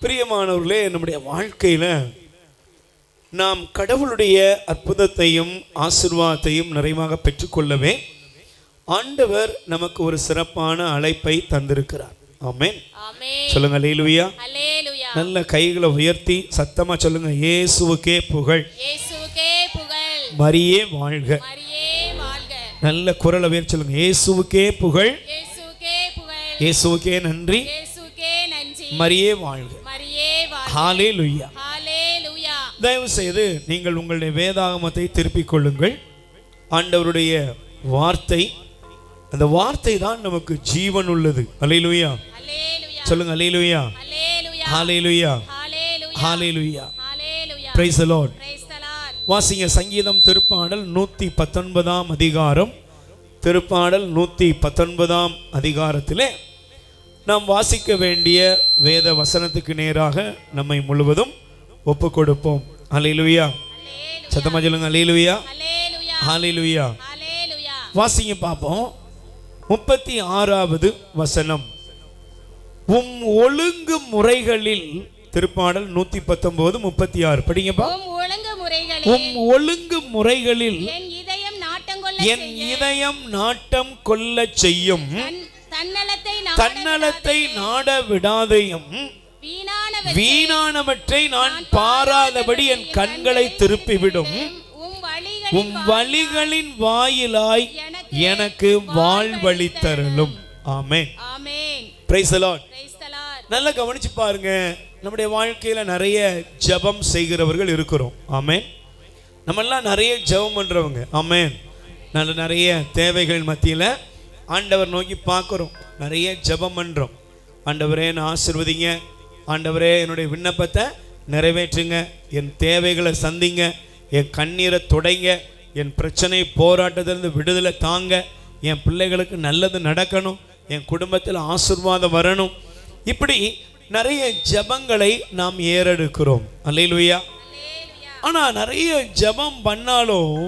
பிரியமானவர்களே, நம்முடைய வாழ்க்கையில் நாம் கடவுளுடைய அற்புதத்தையும் ஆசீர்வாதத்தையும் நிறைவாக பெற்றுக்கொள்ளவே ஆண்டவர் நமக்கு ஒரு சிறப்பான அழைப்பை தந்திருக்கிறார். ஆமென். சொல்லுங்க அல்லேலூயா. நல்ல கைகளை உயர்த்தி சத்தமா சொல்லுங்க, இயேசுவுக்கே புகழ், இயேசுவுக்கே புகழ், மரியே வாழ்க. மரியே வாழ்க. நல்ல குரலை உயர்த்தி சொல்லுங்க, இயேசுவுக்கே புகழ், இயேசுவுக்கே புகழ், இயேசுவுக்கே நன்றி, இயேசுவுக்கே நன்றி, மரியே வாழ்க. மரியே வாழ்க. ஹalleluya. ஹalleluya. தயவு செய்து நீங்கள் உங்களுடைய வேதாகமத்தை திருப்பிக் கொள்ளுங்கள். ஆண்டவருடைய வார்த்தை, அந்த வார்த்தை தான் நமக்கு ஜீவன் உள்ளது. அல்லேலூயா. ஹalleluya. சொல்லுங்க அல்லேலூயா. ஹalleluya. ஹalleluya. ஹalleluya. ஹalleluya. ஹalleluya. Praise the Lord. Praise the Lord. வாசிங்க சங்கீதம் திருப்பாடல் 119 அதிகாரம். திருப்பாடல் 119 அதிகாரத்திலே நாம் வாசிக்க வேண்டிய வேத வசனத்துக்கு நேராக நம்மை முழுவதும் ஒப்பு கொடுப்போம். அல்லேலூயா. சத்தமா சொல்லுங்க அல்லேலூயா. ஹalleluya. ஹalleluya. ஹalleluya. வாசிங்க பாப்போம். 36வது வசனம். ஒழுங்கு முறைகளில், திருப்பாடல் 119:36 படிங்கப்பா. ஒழுங்கு முறைகளில் என் இதயம் நாட்டம் கொள்ள செய்யும், தன்னலத்தை நாட விடாதையும், வீணானவற்றை நான் பாராதபடி என் கண்களை திருப்பிவிடும், உம் வழிகளின் வாயிலாய் எனக்கு வாழ்வளித்தருளும். ஆமென். Price the Lord. நல்லா கவனிச்சு பாருங்க, நம்முடைய வாழ்க்கையில நிறைய ஜெபம் செய்கிறவர்கள் இருக்கிறோம். ஆமென். நம்ம எல்லாம் நிறைய ஜெபம் பண்றவங்க. ஆமென். நிறைய தேவைகள் மத்தியில் ஆண்டவர் நோக்கி பார்க்குறோம், நிறைய ஜெபம் பண்றோம். ஆண்டவரே என்னை ஆசீர்வதிங்க, ஆண்டவரே என்னுடைய விண்ணப்பத்தை நிறைவேற்றுங்க, என் தேவைகளை சந்திங்க, என் கண்ணீரை துடைங்க, என் பிரச்சனை போராட்டத்திலிருந்து விடுதலை தாங்க, என் பிள்ளைகளுக்கு நல்லது நடக்கணும், என் குடும்பத்தில் ஆசீர்வாதம் வரணும். இப்படி நிறைய ஜெபங்களை நாம் ஏறெடுக்கிறோம். அல்லேலூயா. ஆனால் நிறைய ஜெபம் பண்ணாலும்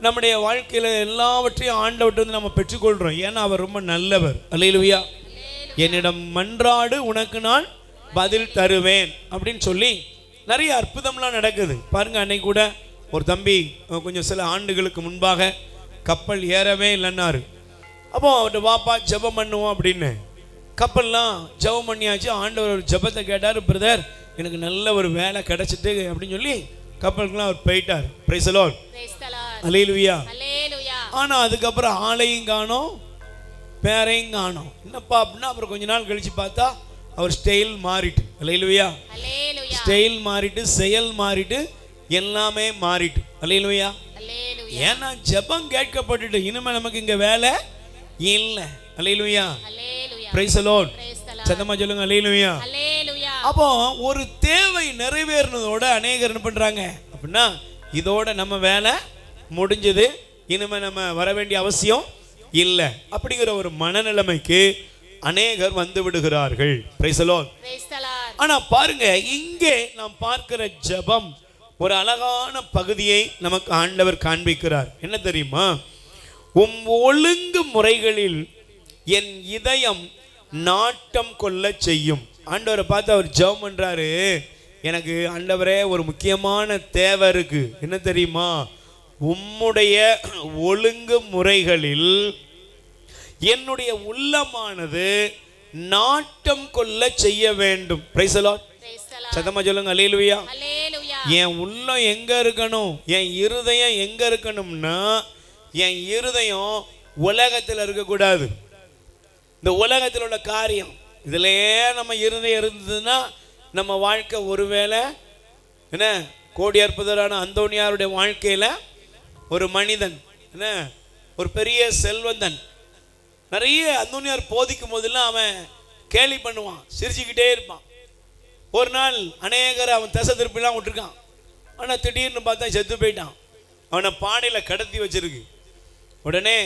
நம்முடைய வாழ்க்கையில் எல்லாவற்றையும் ஆண்டவர்கிட்ட நம்ம பெற்றுக்கொள்கிறோம். ஏன்னா அவர் ரொம்ப நல்லவர். அல்லேலூயா. என்னிடம் மன்றாடு உனக்கு நான் பதில் தருவேன் அப்படின்னு சொல்லி நிறைய அற்புதம்லாம் நடக்குது பாருங்க. அன்னைக்கு கூட ஒரு தம்பி கொஞ்சம் சில ஆண்டுகளுக்கு முன்பாக கப்பல் ஏறவே இல்லைன்னாரு. அப்போ அவர்கிட்ட வாப்பா ஜெபம் பண்ணுவோம் அப்படின்னு கப்பல்லாம் ஜெபம் பண்ணியாச்சு. ஆண்டவர் ஒரு ஜெபத்தை கேட்டார், பிரதர் எனக்கு நல்ல ஒரு வேலை கிடைச்சிட்டு அப்படின்னு சொல்லி கப்பலுக்குலாம் அவர் போயிட்டார். Praise the Lord. அல்லேலூயா. ஆனால் அதுக்கப்புறம் ஆளையும் காணோம், பேரையும் காணோம். என்னப்பா அப்படின்னா அப்புறம் கொஞ்ச நாள் கழிச்சு பார்த்தா அவர் ஸ்டைல் மாறிட்டு. அல்லேலூயா. ஸ்டைல் மாறிட்டு, செயல் மாறிட்டு, எல்லாமே மாறிட்டு. அல்லேலூயா. ஏன்னா ஜெபம் கேட்கப்பட்டுட்டு இனிமே நமக்கு இங்க வேலை இல்லை. அல்லேலூயா. Praise the Lord. சத்தமா சொல்லுங்க அல்லேலூயா. அப்போ ஒரு தேவை நிறைவேறினதோட அநேகர் என்ன பண்றாங்க அப்படின்னா, இதோட நம்ம வேலை முடிஞ்சது, இனிமே நம்ம வர வேண்டிய அவசியம் இல்லை அப்படிங்கிற ஒரு மனநிலைமைக்கு அநேகர் வந்து விடுகிறார்கள். Price the Lord. ஆனா பாருங்க, இங்கே நாம் பார்க்கிற ஜெபம் ஒரு அழகான பகுதியை நமக்கு ஆண்டவர் காண்பிக்கிறார். என்ன தெரியுமா? ஒழுங்கு முறைகளில் என் இதயம் நாட்டம் கொள்ள செய்யும். ஆண்டவரை பார்த்து அவர் ஜெபம் பண்றாரு, எனக்கு ஆண்டவரே ஒரு முக்கியமான தேவை இருக்கு. என்ன தெரியுமா? உம்முடைய ஒழுங்கு முறைகளில் என்னுடைய உள்ளமானது நாட்டம் கொள்ள செய்ய வேண்டும். Price the Lord. சத்தமா சொல்லுங்க அல்லேலூயா. என் உள்ளம் எங்க இருக்கணும், என் இருதயம் எங்க இருக்கணும்னா, என் இருதயம் உலகத்தில் இருக்கக்கூடாது. இந்த உலகத்தில் உள்ள காரியம் இதிலேயே நம்ம இருதயம் இருந்ததுன்னா நம்ம வாழ்க்கை ஒருவேளை என்ன, கோடி அற்புதரான அந்தோனியாருடைய வாழ்க்கையில் ஒரு மனிதன் என்ன, ஒரு பெரிய செல்வந்தன், நிறைய அந்தோனியார் போதிக்கும் போதெல்லாம் அவன் கேலி பண்ணுவான், சிரிச்சுக்கிட்டே இருப்பான். ஒரு நாள் அநேகரை அவன் திசை திருப்பிலாம் விட்டுருக்கான். ஆனால் திடீர்னு பார்த்தா செத்து போயிட்டான். அவனை பானையில் கடத்தி வச்சிருக்கு. உடனே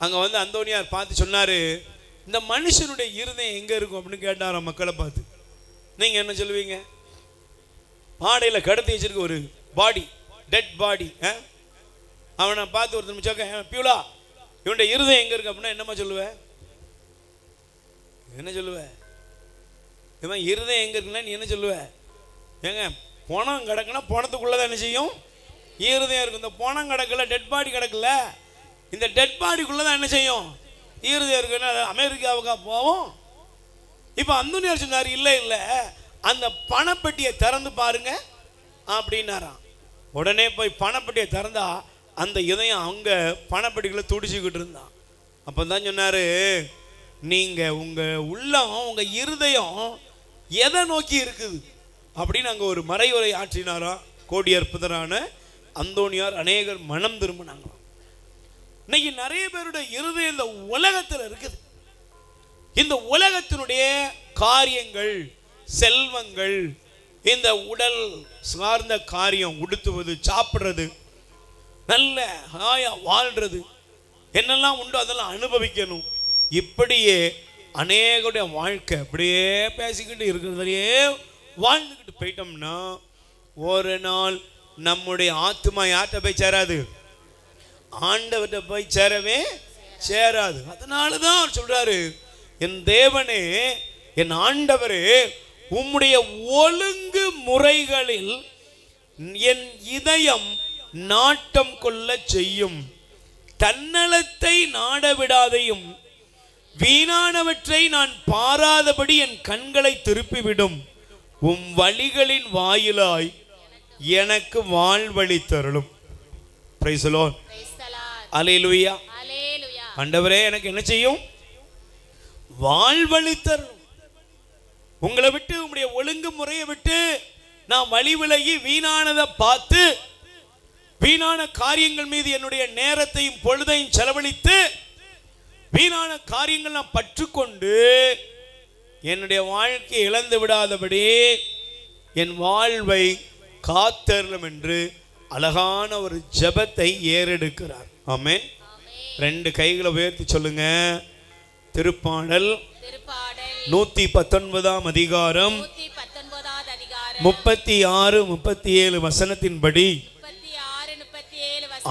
அங்கே வந்து அந்தோனியார் பார்த்து சொன்னார், இந்த மனுஷனுடைய இருதயம் எங்கே இருக்கும் அப்படின்னு கேட்டாராம் மக்களை பார்த்து. நீங்கள் என்ன சொல்லுவீங்க? பாடையில் கடத்தி வச்சிருக்க ஒரு பாடி, டெட் பாடி. அவனை பார்த்து ஒருத்தர் மிச்சம் பியூலா இவனுடைய இருதயம் எங்கே இருக்கு அப்படின்னா என்னம்மா சொல்லுவேன்? என்ன சொல்லுவேன்? இவன் இருதயம் எங்கே இருக்குன்னா நீ என்ன சொல்லுவ? ஏங்க பணம் கிடக்குன்னா பணத்துக்குள்ளதான் என்ன செய்யும்? இருதயம் இருக்கும். இந்த பணம் கிடக்கல, டெட் பாடி கிடக்கல, இந்த டெட் பாடிக்குள்ளதான் என்ன செய்யும்? இருதயம் இருக்குன்னா அமெரிக்காவுக்கா போவோம்? இப்போ அந்தோனியார் சொன்னார், இல்லை இல்லை அந்த பணப்பெட்டியை திறந்து பாருங்க அப்படின்னாராம். உடனே போய் பணப்பெட்டியை திறந்தா அந்த இதயம் அங்கே பணப்பெட்டிகளை துடிச்சுக்கிட்டு இருந்தான். அப்போ தான் சொன்னார், நீங்கள் உங்கள் உள்ளம் உங்கள் இருதயம் எதை நோக்கி இருக்குது அப்படின்னு அங்கே ஒரு மறைவுரை ஆற்றினாராம். கோடி அற்புதரான அந்தோனியார். அநேகர் மனம் திரும்பினாங்க. இன்னைக்கு நிறைய பேருடைய இருதயம் இந்த உலகத்தில் இருக்குது. இந்த உலகத்தினுடைய காரியங்கள், செல்வங்கள், இந்த உடல் சார்ந்த காரியம், உடுத்துவது, சாப்பிட்றது, நல்ல ஹாயா வாழ்றது, என்னெல்லாம் உண்டோ அதெல்லாம் அனுபவிக்கணும். இப்படியே அநேகருடைய வாழ்க்கை அப்படியே பேசிக்கிட்டு இருக்கிறதுலையே வாழ்ந்துக்கிட்டு போயிட்டோம்னா ஒரு நாள் நம்முடைய ஆத்மா யார்கிட்ட போய் சேராது? ஆண்டவர்கிட்ட போய் சேரவே சேராது. அதனால தான் அவர் சொல்றாரு, என் தேவனே, என் ஆண்டவரே, உம்முடைய ஒழுங்கு முறைகளில் என் இதயம் நாட்டம் கொள்ள செய்யும். தன்னலத்தை நாடவிடாதையும் வீணானவற்றை நான் பாராதபடி என் கண்களை திருப்பிவிடும். உம் வழிகளின் வாயிலாய் எனக்கு வாழ்வழித்தருளும். Price the Lord. அல்லேலூயா. ஆண்டவரே எனக்கு என்ன செய்யும்? வாழ்வழித்தருளும். உங்களை விட்டு, உங்களுடைய ஒழுங்கு முறையை விட்டு நான் வழி விலகி வீணானதை பார்த்து, வீணான காரியங்கள் மீது என்னுடைய நேரத்தையும் பொழுதையும் செலவழித்து, வீணான காரியங்கள் நான் பற்றுக்கொண்டு என்னுடைய வாழ்க்கையை இழந்து விடாதபடி என் வாழ்வை காத்தருளும் என்று அழகான ஒரு ஜெபத்தை ஏறெடுக்கிறார். ஆமென். 2 கைகளை உயர்த்தி சொல்லுங்க. திருப்பாடல் 119 அதிகாரம் 36 37 வசனத்தின்படி,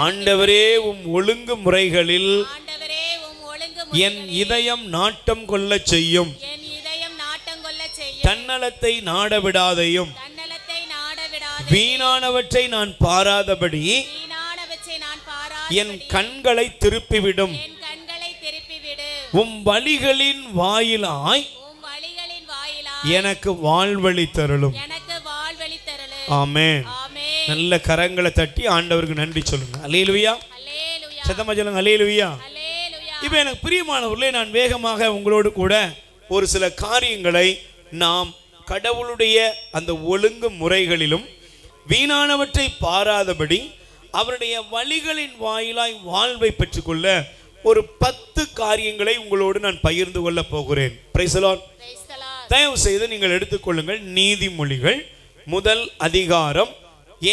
ஆண்டவரே உம் ஒழுங்கு முறைகளில் என் இதயம் நாட்டம் கொள்ள செய்யும். தன்னலத்தை நாடவிடாதையும் வீணானவற்றை நான் பாராதபடி என் கண்களை திருப்பிவிடும். உம் வழிகளின் வாயிலாய் எனக்கு வாழ்வழித்தருளும். ஆமென். நல்ல கரங்களை தட்டி ஆண்டவருக்கு நன்றி சொல்லுங்க. அல்லேலூயா. சத்தமா சொல்லுங்க. அல்லேலூயா. இப்போ எனக்கு பிரியமானவர்களே, நான் வேகமாக உங்களோடு கூட ஒரு சில காரியங்களை நாம் கடவுளுடைய அந்த ஒழுங்கு முறைகளிலும் வீணானவற்றை பாராதபடி அவருடைய வழிகளின் வாயிலாய் வாழ்வை பெற்றுக்கொள்ள ஒரு 10 காரியங்களை உங்களோடு நான் பகிர்ந்து கொள்ள போகிறேன். Price the Lord. தயவு செய்து நீங்கள் எடுத்துக்கொள்ளுங்கள். நீதிமொழிகள் 1 அதிகாரம்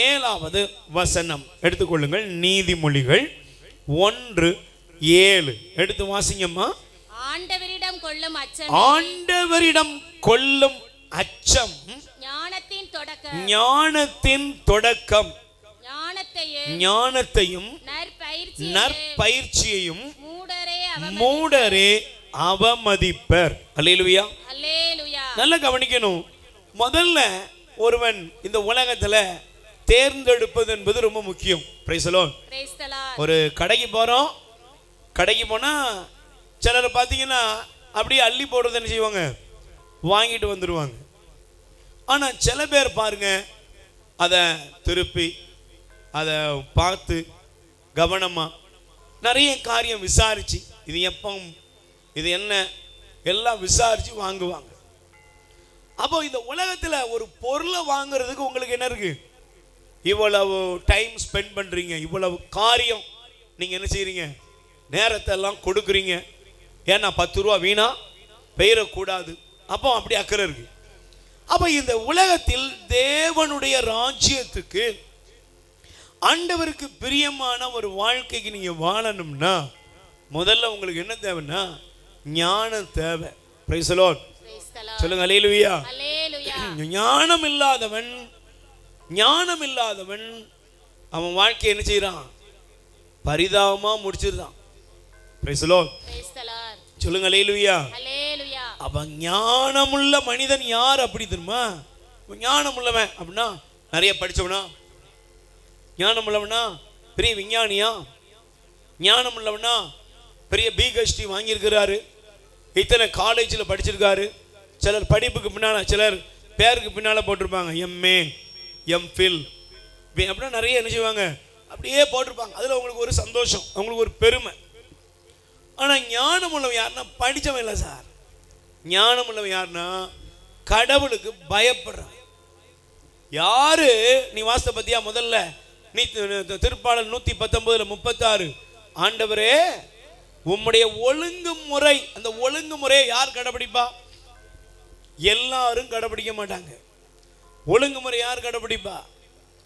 7வது வசனம் எடுத்துக்கொள்ளுங்கள். நீதிமொழிகள் 1:7 எடுத்து வாசிங்கம்மா. ஆண்டவரிடம் கொள்ளும் அச்சம் ஞானத்தின் தொடக்கம், ஞானத்தையும் நற்பயிற்சியையும் மூடரே அவமதிப்பர். அல்லேலூயா. நல்லா கவனிக்கணும். முதல்ல ஒருவன் இந்த உலகத்துல தேர்ந்தெடுப்பது என்பது ரொம்ப முக்கியம். Price the Lord. ஒரு கடைக்கு போறோம். கடைக்கு போனா சிலரை பார்த்தீங்கன்னா அப்படியே அள்ளி போடுறது என்ன செய்வாங்க? வாங்கிட்டு வந்துடுவாங்க. ஆனால் சில பேர் பாருங்க, அதை திருப்பி அதை பார்த்து கவனமாக நிறைய காரியம் விசாரித்து, இது எப்போ, இது என்ன, எல்லாம் விசாரித்து வாங்குவாங்க. அப்போ இந்த உலகத்தில் ஒரு பொருளை வாங்குறதுக்கு உங்களுக்கு என்ன இருக்கு? இவ்வளவு டைம் ஸ்பெண்ட் பண்ணுறீங்க, இவ்வளவு காரியம் நீங்கள் என்ன செய்கிறீங்க? நேரத்தை எல்லாம் கொடுக்குறீங்க. ஏன்னா 10 ரூபா வீணா பெயரக்கூடாது. அப்போ அப்படி அக்கறை இருக்கு. அப்போ இந்த உலகத்தில் தேவனுடைய ராஜ்யத்துக்கு, ஆண்டவருக்கு பிரியமான ஒரு வாழ்க்கைக்கு நீங்க வாழணும்னா முதல்ல உங்களுக்கு என்ன தேவைன்னா ஞானம் தேவை. Price the Lord. சொல்லுங்க அல்லேலூயா. ஞானம் இல்லாதவன் அவன் வாழ்க்கை என்ன செய்யறான்? பரிதாபமா முடிச்சிருந்தான். Price the Lord. சொல்லுங்க அல்லேலூயா. அல்லேலூயா. அப்ப ஞானமுள்ள மனிதன் யார் அப்படி தெரியுமா? ஞானமுள்ளவன் அப்படின்னா நிறைய படிச்சவனா? ஞானமுள்ளவனா பெரிய விஞ்ஞானியா? ஞானமுள்ளவனா பெரிய பிஹெச்டி வாங்கியிருக்கிறாரு, இத்தனை காலேஜில் படிச்சிருக்காரு. சிலர் படிப்புக்கு பின்னால், சிலர் பேருக்கு பின்னால் போட்டிருப்பாங்க எம்ஏ, எம்ஃபில் அப்படின்னா நிறைய என்ன செய்வாங்க, அப்படியே போட்டிருப்பாங்க. அதில் அவங்களுக்கு ஒரு சந்தோஷம், அவங்களுக்கு ஒரு பெருமை. ஆனால் ஞானம் உள்ளவன் யாருன்னா படித்தவன் இல்லை சார். ஞானம் உள்ளவன் யாருன்னா கடவுளுக்கு பயப்படுறான். யாரு நீ வாஸ்த பத்தியா? முதல்ல நீ திருப்பாடல் 119:36, ஆண்டவரே உம்முடைய ஒழுங்குமுறை, அந்த ஒழுங்குமுறையை யார் கடைபிடிப்பா? எல்லாரும் கடைபிடிக்க மாட்டாங்க. ஒழுங்குமுறை யார் கடைபிடிப்பா?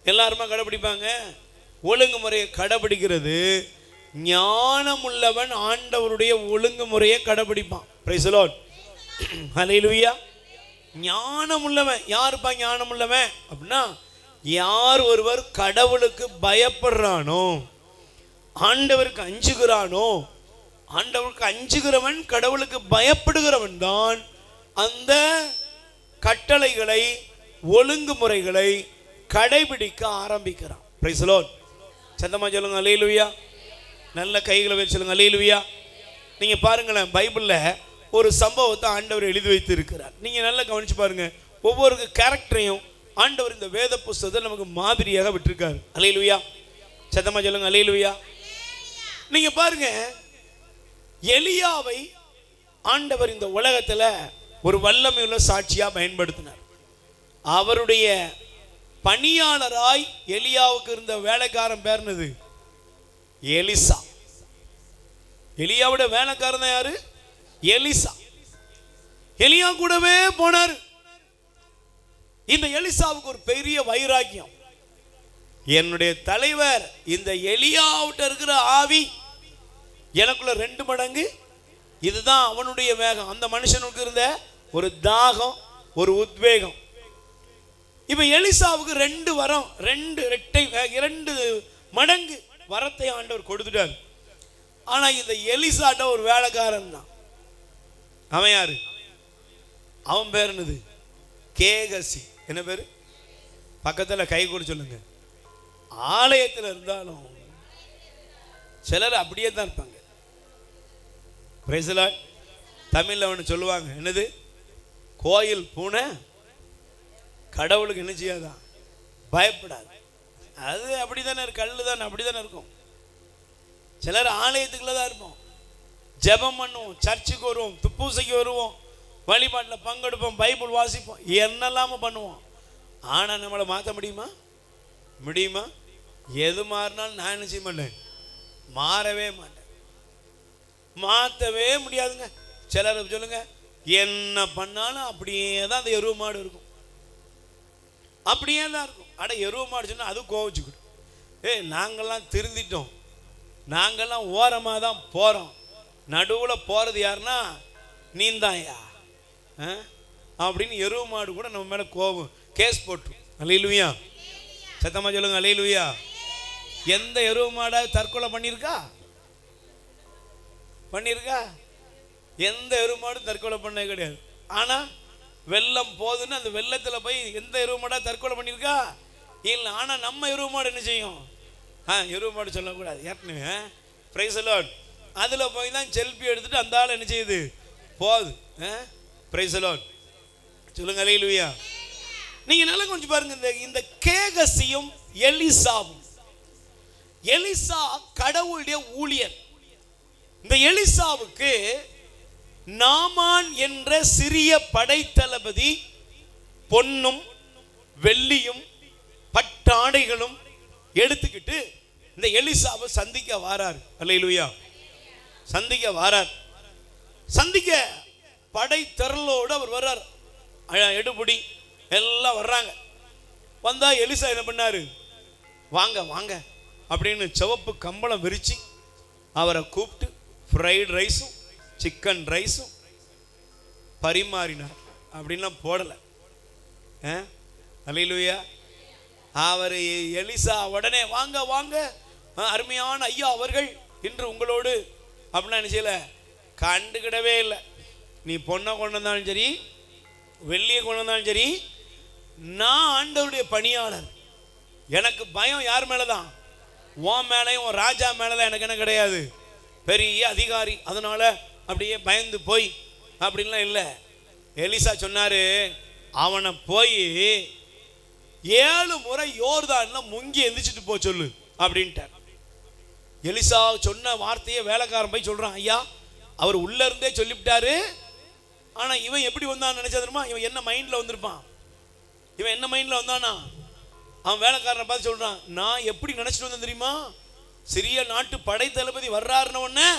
எல்லாருமா கடைபிடிப்பாங்க? ஒழுங்குமுறையை கடைபிடிக்கிறது ஞானமுள்ளவன் ஆண்டவருடைய ஒழுங்குமுறையை கடைபிடிப்பான். Price the Lord. ஹல்லேலூயா. ஞானமுள்ளவன் யாருப்பா? ஞானமுள்ளவன் அப்படின்னா யார் ஒருவர் கடவுளுக்கு பயப்படுறானோ, ஆண்டவருக்கு அஞ்சுகிறானோ, ஆண்டவருக்கு அஞ்சுகிறவன், கடவுளுக்கு பயப்படுகிறவன் தான் அந்த கட்டளைகளை, ஒழுங்குமுறைகளை கடைபிடிக்க ஆரம்பிக்கிறான். Price the Lord. சத்தமா சொல்லுங்க அல்லேலூயா. நல்ல கைகளை வச்சு சொல்லுங்க அல்லேலூயா. நீங்க பாருங்களேன், பைபிள்ல ஒரு சம்பவத்தை ஆண்டவர் எழுதி வைத்து இருக்கிறார். நீங்க நல்லா கவனிச்சு பாருங்க. ஒவ்வொரு கேரக்டரையும் ஆண்டவர் இந்த வேத புஸ்தகத்தை நமக்கு மாதிரியாக விட்டிருக்காரு. அல்லேலூயா. சத்தமா சொல்லுங்க அல்லேலூயா. நீங்க பாருங்க, எலியாவை ஆண்டவர் இந்த உலகத்துல ஒரு வல்லமையுள்ள சாட்சியா பயன்படுத்தினார். அவருடைய பணியாளராய் எலியாவுக்கு இருந்த வேலைக்காரன் பேர் என்னது? எலிசா. எலியாவோட வேலைக்காரன் தான் யாரு? எலிசா. எலியா கூடவே போனார். இந்த எலிசாவுக்கு ஒரு பெரிய வைராக்கியம். என்னுடைய தலைவர் இந்த எலியாவிட்ட இருக்கிற ஆவி எனக்குள்ள 2 மடங்கு, இதுதான் அவனுடைய வேகம். அந்த மனுஷனுக்கு இருந்த ஒரு தாகம், ஒரு உத்வேகம். இப்ப எலிசாவுக்கு 2 வரம், 2 மடங்கு வரத்தை ஆண்டவர் கொடுத்துட்டார். ஆனா இந்த எலிசாட்ட ஒரு வேலைக்காரன் தான். அவன் யாரு? அவன் பேர் என்னது? கேகசி. என்ன பேரு? பக்கத்துல கை கூட சொல்லுங்க. ஆலயத்தில் இருந்தாலும் சிலர் அப்படியே தான் இருப்பாங்க. Price the Lord. தமிழ்ல அவனு சொல்லுவாங்க, என்னது? கோயில் பூனை கடவுளுக்கு என்ன செய்யாதான்? பயப்படாது. அது அப்படித்தானே இருக்கு, கல்லு தானே, அப்படித்தானே இருக்கும். சிலர் ஆலயத்துக்குள்ள தான் இருப்போம், ஜெபம் பண்ணுவோம், சர்ச்சுக்கு வருவோம், துப்பூசைக்கு வருவோம், வழிபாட்டில் பங்கெடுப்போம், பைபிள் வாசிப்போம், என்னெல்லாம பண்ணுவோம். ஆனா நம்மளை மாற்ற முடியுமா? முடியுமா? எது மாறினாலும் நான் என்ன செய்ய மாட்டேன், மாறவே மாட்டேன், மாற்றவே முடியாதுங்க. சிலர் சொல்லுங்க, என்ன பண்ணாலும் அப்படியே தான் அந்த எருவு மாடு இருக்கும், அப்படியே தான் இருக்கும். அட எருவு மாடு சொன்னா அது கோவிச்சுக்கிடும். நாங்கள்லாம் திருந்திட்டோம், நாங்கள்லாம் ஓரமாக தான் போகிறோம், நடுவில் போகிறது யாருன்னா நீந்தாயா அப்படின்னு எருவு மாடு கூட நம்ம மேலே கோபம், கேஸ் போட்டுரும். அல்லேலூயா. சத்தமா சொல்லுங்க அல்லேலூயா. எந்த எருவு மாடாவது தற்கொலை பண்ணியிருக்கா? எந்த எருவு மாடும் தற்கொலை பண்ண கிடையாது. ஆனால் வெள்ளம் போதுன்னு அந்த வெள்ளத்தில் போய் எந்த எருவு மாடாவது தற்கொலை பண்ணியிருக்கா? இல்லை. ஆனால் நம்ம எருவு மாடு என்ன செய்யும்? எருவு மாடு சொல்லக்கூடாது, ஏற்கனவே பிரைஸ் தி லார்ட். அதில் போய் தான் செல்ஃபி எடுத்துட்டு அந்த ஆள் என்ன செய்யுது? போகுது. Price the Lord. சொல்லுங்க அல்லேலூயா. நீங்க நல்லா கொஞ்சம் பாருங்க, இந்த கேகசியும் எலிசாவும். எலிசா கடவுளுடைய ஊழியர். இந்த எலிசாவுக்கு நாமான் என்ற சிறிய படைத்தளபதி பொன்னும் வெள்ளியும் பட்டாடைகளும் எடுத்துக்கிட்டு இந்த எலிசாவை சந்திக்க வாரார். அல்லேலூயா. சந்திக்க வாரார். சந்திக்க படை திரளோடு அவர் வர்றார். எடுபடி எல்லாம் வர்றாங்க. வந்தா எலிசா என்ன பண்ணாரு? வாங்க வாங்க அப்படின்னு சிவப்பு கம்பளம் விரிச்சு அவரை கூப்பிட்டு ஃப்ரைட் ரைஸும் சிக்கன் ரைஸும் பரிமாறினார். அப்படின்லாம் போடலை. அல்லேலூயா. அவர் எலிசா உடனே வாங்க வாங்க அருமையான ஐயா அவர்கள் இன்று உங்களோடு அப்படின்னா என்ன செய்யல, கண்டுக்கிடவே இல்லை. நீ பொண்ணை கொண்டு வந்தாலும் சரி, வெள்ளியை கொண்டு வந்தாலும் சரி, நான் ஆண்டவருடைய பணியாளர். எனக்கு பயம் யார் மேலே தான்? உன் மேலேயும் உன் ராஜா மேலே தான். எனக்கு என்ன கிடையாது, பெரிய அதிகாரி, அதனால அப்படியே பயந்து போய் அப்படின்லாம் இல்லை. எலிசா சொன்னாரு, அவனை போய் 7 முறை யோர்தான்ல முங்கி எந்திரிச்சிட்டு போ சொல்லு அப்படின்ட்டார். எலிசா சொன்ன வார்த்தையை வேலைக்காரன் போய் சொல்றான், ஐயா அவர் உள்ள இருந்தே சொல்லிவிட்டாரு, ஆனா இவன் எப்படி வந்தான்னு நினைச்சா தெரியுமா? இவன் என்ன மைண்ட்ல வந்திருப்பான்? இவன் என்ன மைண்ட்ல வந்தானா? அவன் வேலைக்காரனை பார்த்து சொல்றான், நான் எப்படி நினைச்சிட்டு வந்தேன் தெரியுமா? சிறிய நாட்டு படை தளபதி வர்றாருன்னு உடனே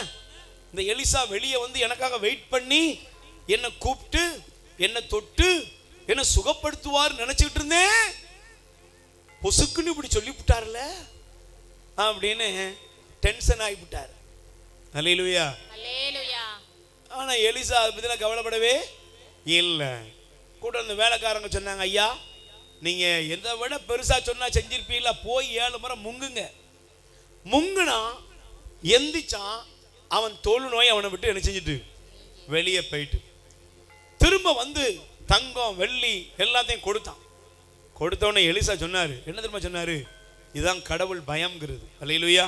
இந்த எலிசா வெளியே வந்து எனக்காக வெயிட் பண்ணி என்னை கூப்பிட்டு என்னை தொட்டு என்னை சுகப்படுத்துவார் நினைச்சுக்கிட்டு இருந்தேன். பொசுக்குன்னு இப்படி சொல்லிவிட்டார்ல அப்படின்னு டென்ஷன் ஆகிவிட்டார். அல்லேலூயா. ஆனா எலிசா அதை பத்தி கவலைப்படவே இல்லை. கூட அந்த வேலைக்காரங்க சொன்னாங்க, ஐயா நீங்க எதை விட பெருசா சொன்னா செஞ்சிருப்பீங்களா, போய் 7 முறை முங்குங்க. முங்குனா எந்திச்சான், அவன் தோல் நோய் அவனை விட்டு என்ன செஞ்சுட்டு வெளியே போயிட்டு திரும்ப வந்து தங்கம் வெள்ளி எல்லாத்தையும் கொடுத்தான். கொடுத்தவனே எலிசா சொன்னாரு, என்ன தெரியுமா சொன்னாரு? இதுதான் கடவுள் பயம்ங்கிறது. அல்லேலூயா.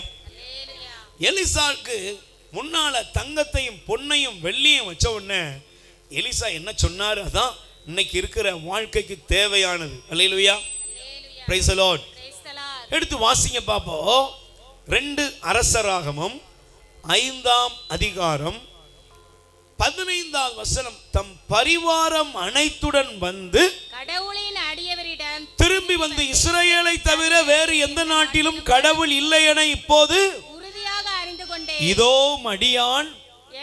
எலிசாவுக்கு முன்னால தங்கத்தையும் பொன்னையும் வெள்ளியும் வச்ச உடனே எலிசா என்ன சொன்னாரு? அதான் இன்னைக்கு இருக்கிற வாழ்க்கைக்கு தேவையானது. அல்லேலூயா. Praise the Lord. எடுத்து வாசிங்க பாப்போம். 2 அரசராகமம் 5ஆம் அதிகாரம் 15ஆம் வசனம். தம் பரிவாரம் அனைத்துடன் வந்து கடவுளின் அடியவரிடம் திரும்பி வந்து, இஸ்ரவேலை தவிர வேறு எந்த நாட்டிலும் கடவுள் இல்லை என இப்போது உறுதியாக அறிந்து கொண்டேன். இதோ மடியான்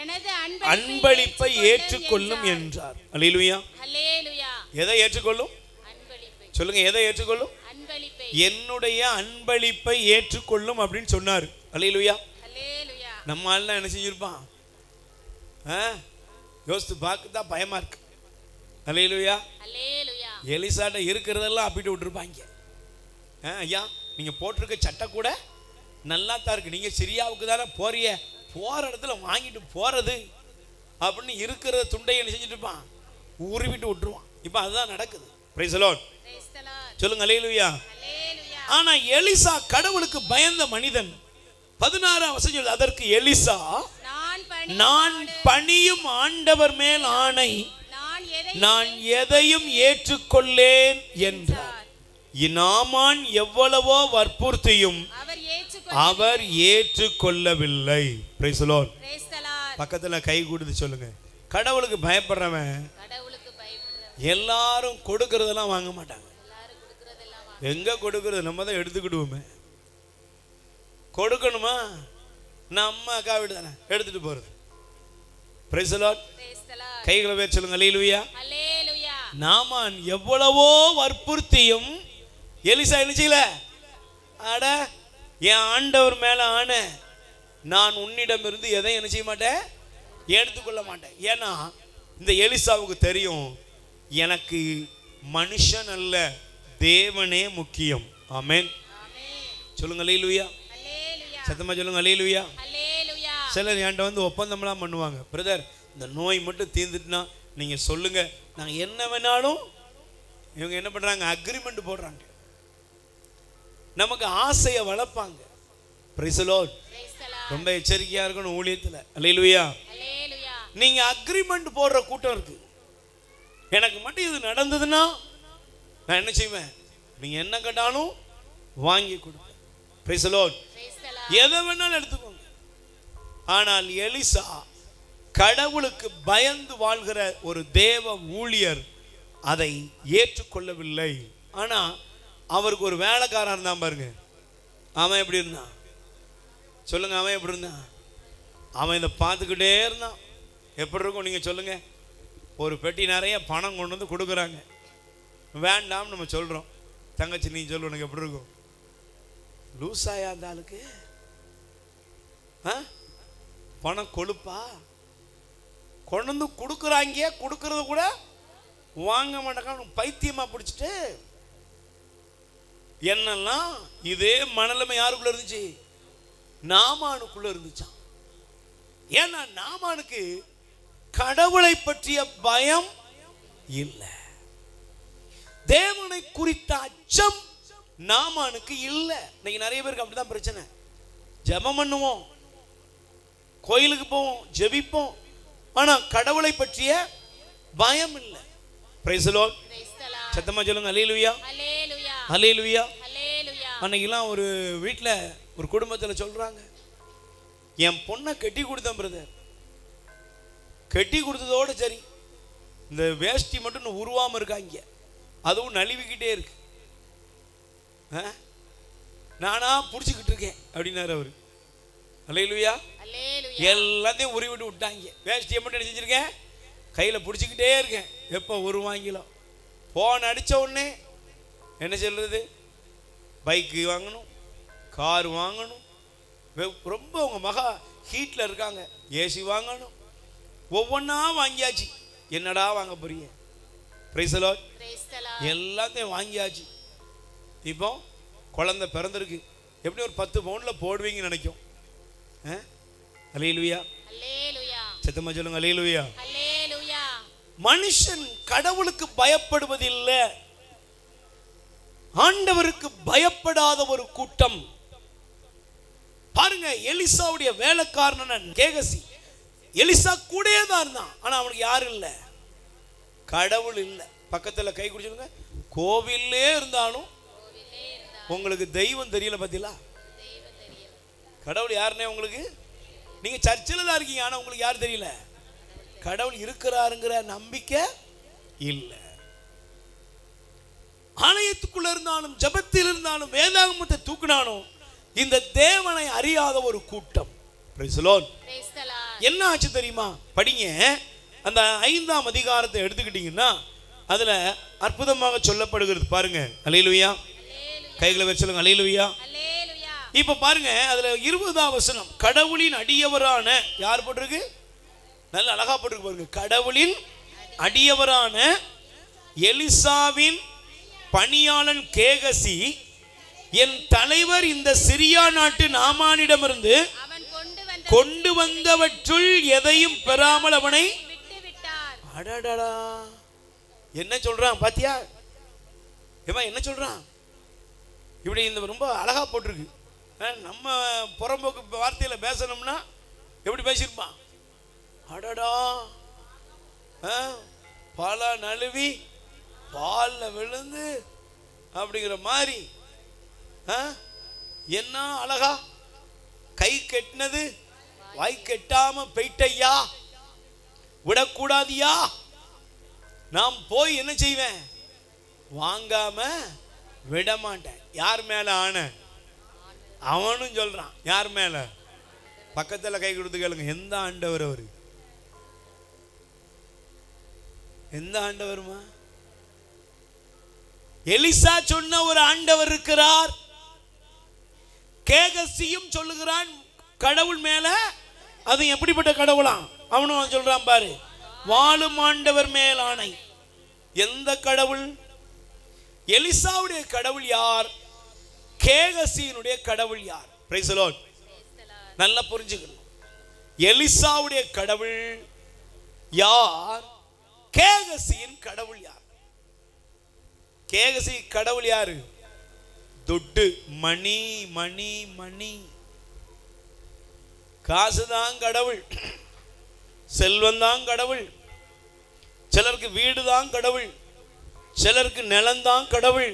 எனது அன்பளிப்பை ஏற்றுக்கொள்ளும் என்றார். அல்லேலூயா. அல்லேலூயா. எதை ஏற்றுக்கொள்ளும்? அன்பளிப்பை. சொல்லுங்க, எதை ஏற்றுக்கொள்ளும்? அன்பளிப்பை. என்னுடைய அன்பளிப்பை ஏற்றுக்கொள்ளும் அப்படின்னு சொன்னார். அல்லேலூயா. அல்லேலூயா. நம்ம ஆள்லாம் என்ன செஞ்சிருப்பான்? யோசித்து பார்க்கதான் பயமா இருக்கு. அல்லேலூயா. அல்லேலூயா. எலிசாட்ட இருக்கிறதெல்லாம் அப்பிட்டு விட்டுருப்பாங்க. ஐயா நீங்க போட்டிருக்க சட்டை கூட நல்லா தான் இருக்கு, நீங்க சிரியாவுக்கு தானே போறிய, போற இடத்துல வாங்கிட்டு போறது அப்படின்னு இருக்கிற துண்டை என்ன செஞ்சுட்டு இருப்பான், உருவிட்டு விட்டுருவான். இப்ப அதுதான் நடக்குது. Price the Lord. சொல்லுங்க அல்லேலூயா. ஆனா எலிசா கடவுளுக்கு பயந்த மனிதன். 16ஆம் வசனம், அதற்கு எலிசா, நான் பணியும் ஆண்டவர் மேல் ஆணை, நான் எதையும் ஏற்றுக்கொள்ளேன் என்றார். நாமான் எவ்வளவோ வற்புறுத்தியும் அவர் ஏற்றுக்கொள்ளவில்லை. Price the Lord. பக்கத்துல கை கூடுது சொல்லுங்க, கடவுளுக்கு பயப்படுறவன் எல்லாரும் கொடுக்கறதெல்லாம் வாங்க மாட்டாங்க. எங்க கொடுக்கறது? நம்ம தான் எடுத்துக்கிடுவோமே. கொடுக்கணுமா? நம்ம அக்கா வீடு தானே எடுத்துட்டு போறது. Price the Lord. கைகளை பேர் சொல்லுங்க அல்லேலூயா. நாமான் எவ்வளவோ வற்புறுத்தியும் எலிசா என்ன செய்யல? அட என் ஆண்டவர் மேல ஆன, நான் உன்னிடம் இருந்து எதையும் என்ன செய்ய மாட்டேன், எடுத்துக்கொள்ள மாட்டேன். ஏன்னா இந்த எலிசாவுக்கு தெரியும், எனக்கு மனுஷன் அல்ல தேவனே முக்கியம். ஆமென். சொல்லுங்க அல்லேலூயா. சத்தமா சொல்லுங்க அல்லேலூயா. சிலர் என்கிட்ட வந்து ஒப்பந்தம்லாம் பண்ணுவாங்க, பிரதர் இந்த நோய் மட்டும் தீர்ந்துட்டுனா நீங்க சொல்லுங்க, நாங்கள் என்ன வேணாலும். இவங்க என்ன பண்றாங்க? அக்ரிமெண்ட் போடுறாங்க, நமக்கு ஆசையை வளர்ப்பாங்க. Price the Lord. ரொம்ப எச்சரிக்கையா இருக்கணும் ஊழியத்தில். அல்லேலூயா. நீங்க அக்ரிமெண்ட் போடுற கூட்டம் இருக்கு. எனக்கு மட்டும் இது நடந்ததுன்னா நான் என்ன செய்வேன், நீங்க என்ன கேட்டாலும் வாங்கி கொடுப்பேன். Price the Lord. எதை வேணாலும் எடுத்துக்கோங்க. ஆனால் எலிசா கடவுளுக்கு பயந்து வாழ்கிற ஒரு தேவ ஊழியர் அதை ஏற்றுக்கொள்ளவில்லை. ஆனா அவருக்கு ஒரு வேலைக்காரன் இருந்தான் பாருங்க. அவன் எப்படி இருந்தான் சொல்லுங்க? அவன் எப்படி இருந்தான்? அவன் இதை பார்த்துக்கிட்டே இருந்தான். எப்படி இருக்கும் நீங்க சொல்லுங்க? ஒரு பெட்டி நிறைய பணம் கொண்டு வந்து கொடுக்குறாங்க, வேண்டாம் நம்ம சொல்றோம். தங்கச்சி நீ சொல்லு, உனக்கு எப்படி இருக்கும்? லூசாயா அந்த ஆளுக்கு? பணம் கொழுப்பா? கொண்டு வந்து கொடுக்குறாங்க, கொடுக்கறது கூட வாங்க மாட்டாங்க. பைத்தியமா பிடிச்சிட்டு என்னெல்லாம் இதே மனநிலைமை யாருக்குள்ள இருந்துச்சு? நாமானுக்குள்ள இருந்துச்சான். ஏன்னா நாமானுக்கு கடவுளை பற்றிய பயம் இல்லை, தேவனை குறித்த அச்சம் நாமானுக்கு இல்லை. இன்னைக்கு நிறைய பேருக்கு அப்படிதான் பிரச்சனை. ஜெபம் பண்ணுவோம், கோயிலுக்கு போவோம், ஜெபிப்போம், ஆனா கடவுளை பற்றிய பயம் இல்லை. Price the Lord. சத்தமா சொல்லுங்க அல்லேலூயா, அல்லேலூயா, அல்லேலூயா. அல்லேலூயா. அன்னைக்கெல்லாம் ஒரு வீட்டில் ஒரு குடும்பத்தில் சொல்றாங்க, என் பொண்ணை கட்டி கொடுத்தேன் பிரதர், கட்டி கொடுத்ததோடு சரி, இந்த வேஷ்டி மட்டும் இன்னும் உருவாம இருக்காங்க, அதுவும் நழுவிக்கிட்டே இருக்கு, நானா புடிச்சுக்கிட்டு இருக்கேன் அப்படின்னாரு அவரு. அல்லேலூயா. எல்லாத்தையும் உருவிட்டு விட்டாங்க, வேஷ்டியை மட்டும் என்ன செஞ்சிருக்கேன், கையில் பிடிச்சிக்கிட்டே இருக்கேன், எப்போ உருவாங்கிலோ. போன் அடித்த உடனே என்ன சொல்றது, பைக்கு வாங்கணும், கார் வாங்கணும், ரொம்ப உங்க மகா ஹீட்டில் இருக்காங்க, ஏசி வாங்கணும், ஒவ்வொன்றா வாங்கியாச்சு. என்னடா வாங்க போறீங்க? Price the Lord. எல்லாத்தையும் வாங்கியாச்சு. இப்போ குழந்தை பிறந்திருக்கு, எப்படி ஒரு 10 பவுன்ல போடுவீங்கன்னு நினைக்கும். அல்லேலூயா, அல்லேலூயா. சத்தமா சொல்லுங்க அல்லேலூயா, அல்லேலூயா. மனுஷன் கடவுளுக்கு பயப்படுவதில்லை, ஆண்டவருக்கு பயப்படாத ஒரு கூட்டம். பாருங்க, எலிசாவுடைய வேலைக்காரன் கேகசி, எலிசா கூடயே தான் இருந்தான், ஆனா அவனுக்கு யாரும் இல்லை, கடவுள் இல்லை. பக்கத்தில் கை குடிச்சுங்க, கோவிலே இருந்தாலும் உங்களுக்கு தெய்வம் தெரியல. பார்த்தீங்களா, கடவுள் யாருன்னே உங்களுக்கு, நீங்க சர்ச்சில் தான் இருக்கீங்க, ஆனா உங்களுக்கு யார் தெரியல, கடவுள் இருக்கிறாருங்கிற நம்பிக்கை இல்லை. ஆலயத்துக்குள்ள இருந்தாலும், ஜபத்தில் இருந்தாலும், வேதாகமத்தை தூக்கினாலும் இந்த தேவனை அறியாத ஒரு கூட்டம். Price the Lord. என்ன ஆச்சு தெரியுமா? படிங்க, அந்த 5ஆம் அதிகாரத்தை எடுத்துக்கிட்டீங்கன்னா அதுல அற்புதமாக சொல்லப்படுகிறது. பாருங்க, அல்லேலூயா. கைகளை வச்சு சொல்லுங்க அல்லேலூயா. இப்ப பாருங்க, அதுல 20ஆம் வசனம், கடவுளின் அடியவரான, யார் போட்டிருக்கு, நல்ல அழகா போட்டிருக்கு பாருங்க, கடவுளின் அடியவரான எலிசாவின் பணியாளன் கேகசி, என் தலைவர் இந்த சிரியா நாட்டு நாமானிடமிருந்து கொண்டு வந்தவற்றுள் எதையும் பெறாமல் அவனை அடடடா. என்ன சொல்றான் பாத்தியா? என்ன சொல்றான்? இப்படி இந்த ரொம்ப அழகா போட்டிருக்கு. நம்ம புறம்போக்கு வார்த்தையில பேசணும்னா எப்படி பேசியிருப்பான்? அடடா, பல நழுவி பால்ல விழுந்து அப்படிங்கிற மாதிரி. என்ன அழகா, கை கெட்டினது வாய் கெட்டாம போயிட்டையா, விடக்கூடாதியா, நாம் போய் என்ன செய்வேன், வாங்காம விட மாட்டேன். யார் மேல ஆன? அவனும் சொல்றான், யார் மேல? பக்கத்துல கை கொடுத்து கேளுங்க, எந்த ஆண்டவர் அவரு? எந்த ஆண்டவருமா? எலிசா சொன்ன ஒரு ஆண்டவர் இருக்கிறார். கேகசியும் சொல்லுகிறான் கடவுள் மேல. அது எப்படிப்பட்ட கடவுளாம்? அவனும் சொல்றான் பாரு, வாழும் ஆண்டவர் மேல் ஆணை. எந்த கடவுள்? எலிசாவுடைய கடவுள் யார்? கேகசியினுடைய கடவுள் யார்? Price the Lord. நல்லா புரிஞ்சுக்கணும், எலிசாவுடைய கடவுள் யார், கேகசியின் கடவுள் யார்? கேகசி கடவுள் யாரு? துட்டு, மணி மணி மணி, காசுதான் கடவுள், செல்வம் கடவுள், சிலருக்கு வீடு தான் கடவுள், சிலருக்கு நிலம்தான் கடவுள்,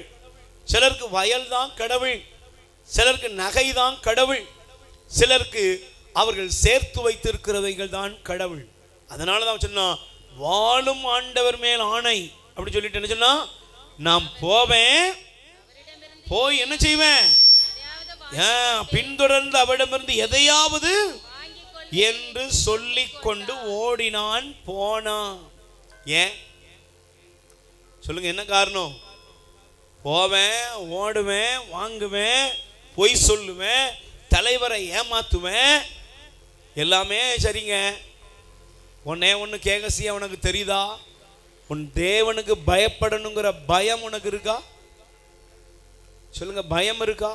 சிலருக்கு வயல் தான் கடவுள், சிலருக்கு நகை தான் கடவுள், சிலருக்கு அவர்கள் சேர்த்து வைத்திருக்கிறவைகள் தான் கடவுள். அதனால தான் சொன்னா, வாழும் ஆண்டவர் மேல் ஆணை அப்படி சொல்லிட்டு என்ன சொன்னா, நான் போவேன், போய் என்ன செய்வேன், பின்தொடர்ந்து அவரிடமிருந்து எதையாவது என்று சொல்லிக் கொண்டு ஓடினான் போனான். ஏன் சொல்லுங்க, என்ன காரணம்? போவேன், ஓடுவேன், வாங்குவேன், பொய் சொல்லுவேன், தலைவரை ஏமாத்துவேன், எல்லாமே சரிங்க. ஒன்னே ஒன்று கேகசி, அவனுக்கு தெரியுதா? உன் தேவனுக்கு பயப்படணுங்கிற பயம் உனக்கு இருக்கா? சொல்லுங்க, பயம் இருக்கா?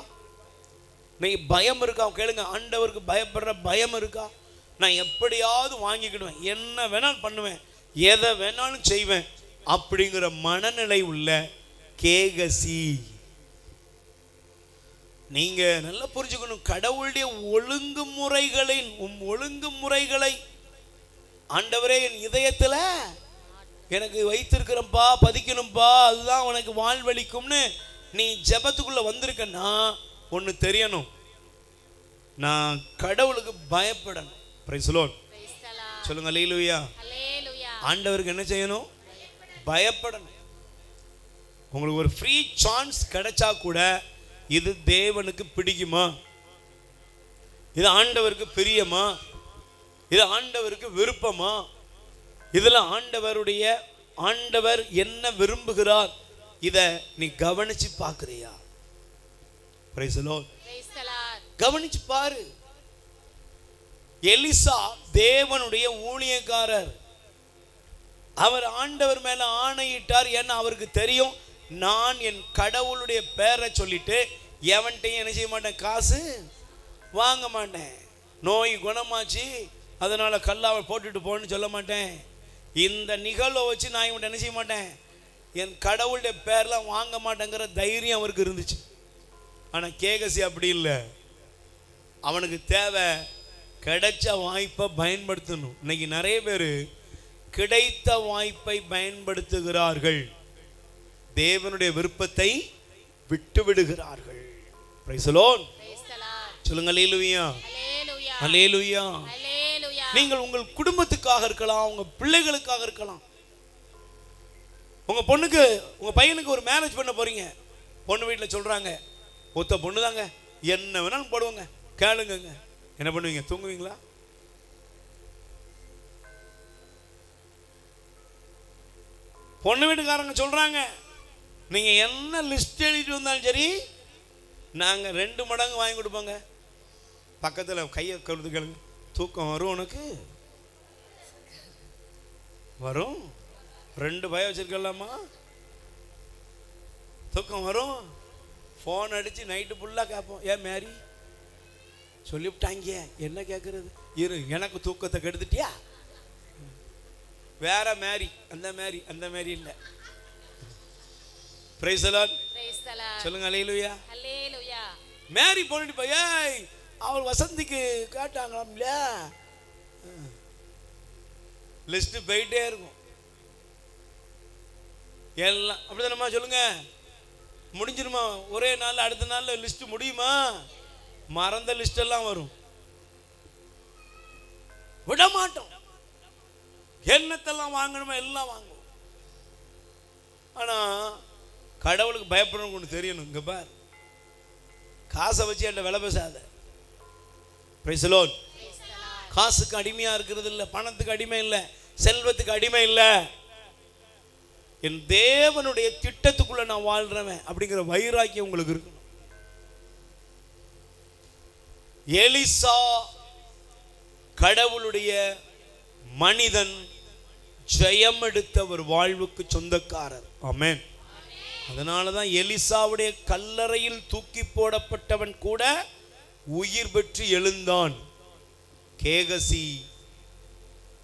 நீ பயம் இருக்கா? கேளுங்க, ஆண்டவருக்கு பயப்படுற பயம் இருக்கா? நான் எப்படியாவது வாங்கிக்கிடுவேன், என்ன வேணாலும் பண்ணுவேன், எதை வேணாலும் செய்வேன் அப்படிங்கிற மனநிலை உள்ள கேகசி. நீங்க நல்லா புரிஞ்சுக்கணும், கடவுளுடைய ஒழுங்குமுறைகளை ஆண்டவரே என் இதயத்துல எனக்கு வைத்திருக்கிறப்பா, பதிக்கணும்பா, அதுதான் உனக்கு வாழ்வளிக்கும்னு நீ ஜெபத்துக்குள்ள வந்திருக்கன்னா ஒன்று தெரியணும், நான் கடவுளுக்கு பயப்படணும். Price the Lord. சொல்லுங்க அல்லேலூயா. ஆண்டவருக்கு என்ன செய்யணும்? பயப்படணும். உங்களுக்கு ஒரு ஃப்ரீ சான்ஸ் கிடைச்சா கூட இது தேவனுக்கு பிடிக்குமா, இது ஆண்டவருக்கு பிரியமா, இது ஆண்டவருக்கு விருப்பமா, இதுல ஆண்டவர் என்ன விரும்புகிறார், இத நீ கவனிச்சு பார்க்கறியா? Price the Lord. கவனிச்சு பாரு. எலிசா தேவனுடைய ஊழியக்காரர். அவர் ஆண்டவர் மேல ஆணையிட்டார். ஏன்னா அவருக்கு தெரியும், நான் என் கடவுளுடைய பேரை சொல்லிட்டு எவன்ட்டையும் என்ன செய்ய மாட்டேன், காசு வாங்க மாட்டேன். நோய் குணமாச்சு அதனால கல்லாவை போட்டுட்டு போன்னு சொல்ல மாட்டேன். இந்த நிகழ்வை வச்சு நான் இவன் என்ன செய்ய மாட்டேன், என் கடவுளுடைய பேர்லாம் வாங்க மாட்டேங்கிற தைரியம் அவருக்கு இருந்துச்சு. ஆனால் கேகசி அப்படி இல்லை. அவனுக்கு தேவை கிடைச்ச வாய்ப்பை பயன்படுத்தணும். இன்னைக்கு நிறைய பேர் கிடைத்த வாய்ப்பை பயன்படுத்துகிறார்கள், தேவனுடைய விருப்பத்தை விட்டு விடுகிறார்கள். Price the Lord. சொல்லுங்க அல்லேலூயா. அல்லேலூயா. நீங்கள் உங்கள் குடும்பத்துக்காக இருக்கலாம், உங்க பிள்ளைகளுக்காக இருக்கலாம். உங்க பொண்ணுக்கு உங்க பையனுக்கு ஒரு மேரேஜ் பண்ண போறீங்க. பொண்ணு வீட்டில் சொல்றாங்க, ஒத்த பொண்ணு தாங்க, என்ன வேணாலும் போடுவாங்க, கேளுங்க. என்ன பண்ணுவீங்க? தூங்குவீங்களா? பொண்ணு வீட்டுக்காரங்க சொல்றாங்க, நீங்க என்ன லிஸ்ட் எழுதிட்டு வந்தாலும் சரி நாங்க 2 மடங்கு வாங்கி கொடுப்போங்க. பக்கத்தில் கையை கழுது கேளுங்க, தூக்கம் வரும் உனக்கு? வரும். 2 பய வச்சிருக்கலாமா? தூக்கம் வரும். ஃபோன் அடிச்சு நைட்டு ஃபுல்லாக கேட்போம், ஏன் மேரி சொல்லிவிட்டாங்க, என்ன கேட்கறது, இரு எனக்கு தூக்கத்தை கெடுத்துட்டியா? வேற மேரி, அந்த மேரி இல்லை. Price the Lord. சொல்லுங்க அல்லேலூயா. மேரி போனிட்டு போய், ஏய் அவள் வசந்திக்கு கேட்டாங்களாம்ல, லிஸ்ட் போயிட்டே இருக்கும். எல்லாம் அப்படிதானம்மா? சொல்லுங்க. முடிஞ்சிருமா ஒரே நாள்? அடுத்த நாள்ல லிஸ்ட் முடியுமா? மறந்த லிஸ்ட் எல்லாம் வரும். விட மாட்டோம். என்னத்தெல்லாம் வாங்கணுமோ எல்லாம் வாங்குவோம். ஆனா கடவுளுக்கு பயப்படணும் ஒன்று தெரியணும். இங்க பார், காசை வச்சு என்கிட்ட விலை பேசாத. Price the Lord. காசுக்கு அடிமையா இருக்கிறது இல்லை, பணத்துக்கு அடிமை இல்லை, செல்வத்துக்கு அடிமை இல்லை. என் தேவனுடைய திட்டத்துக்குள்ள நான் வாழ்றவன் அப்படிங்கிற வைராக்கியம் உங்களுக்கு இருக்கணும். எலிசா கடவுளுடைய மனிதன், ஜெயம் எடுத்த ஒரு வாழ்வுக்கு சொந்தக்காரர். ஆமென். அதனாலதான் எலிசாவுடைய கல்லறையில் தூக்கி போடப்பட்டவன் கூட உயிர் பெற்று எழுந்தான். கேகசி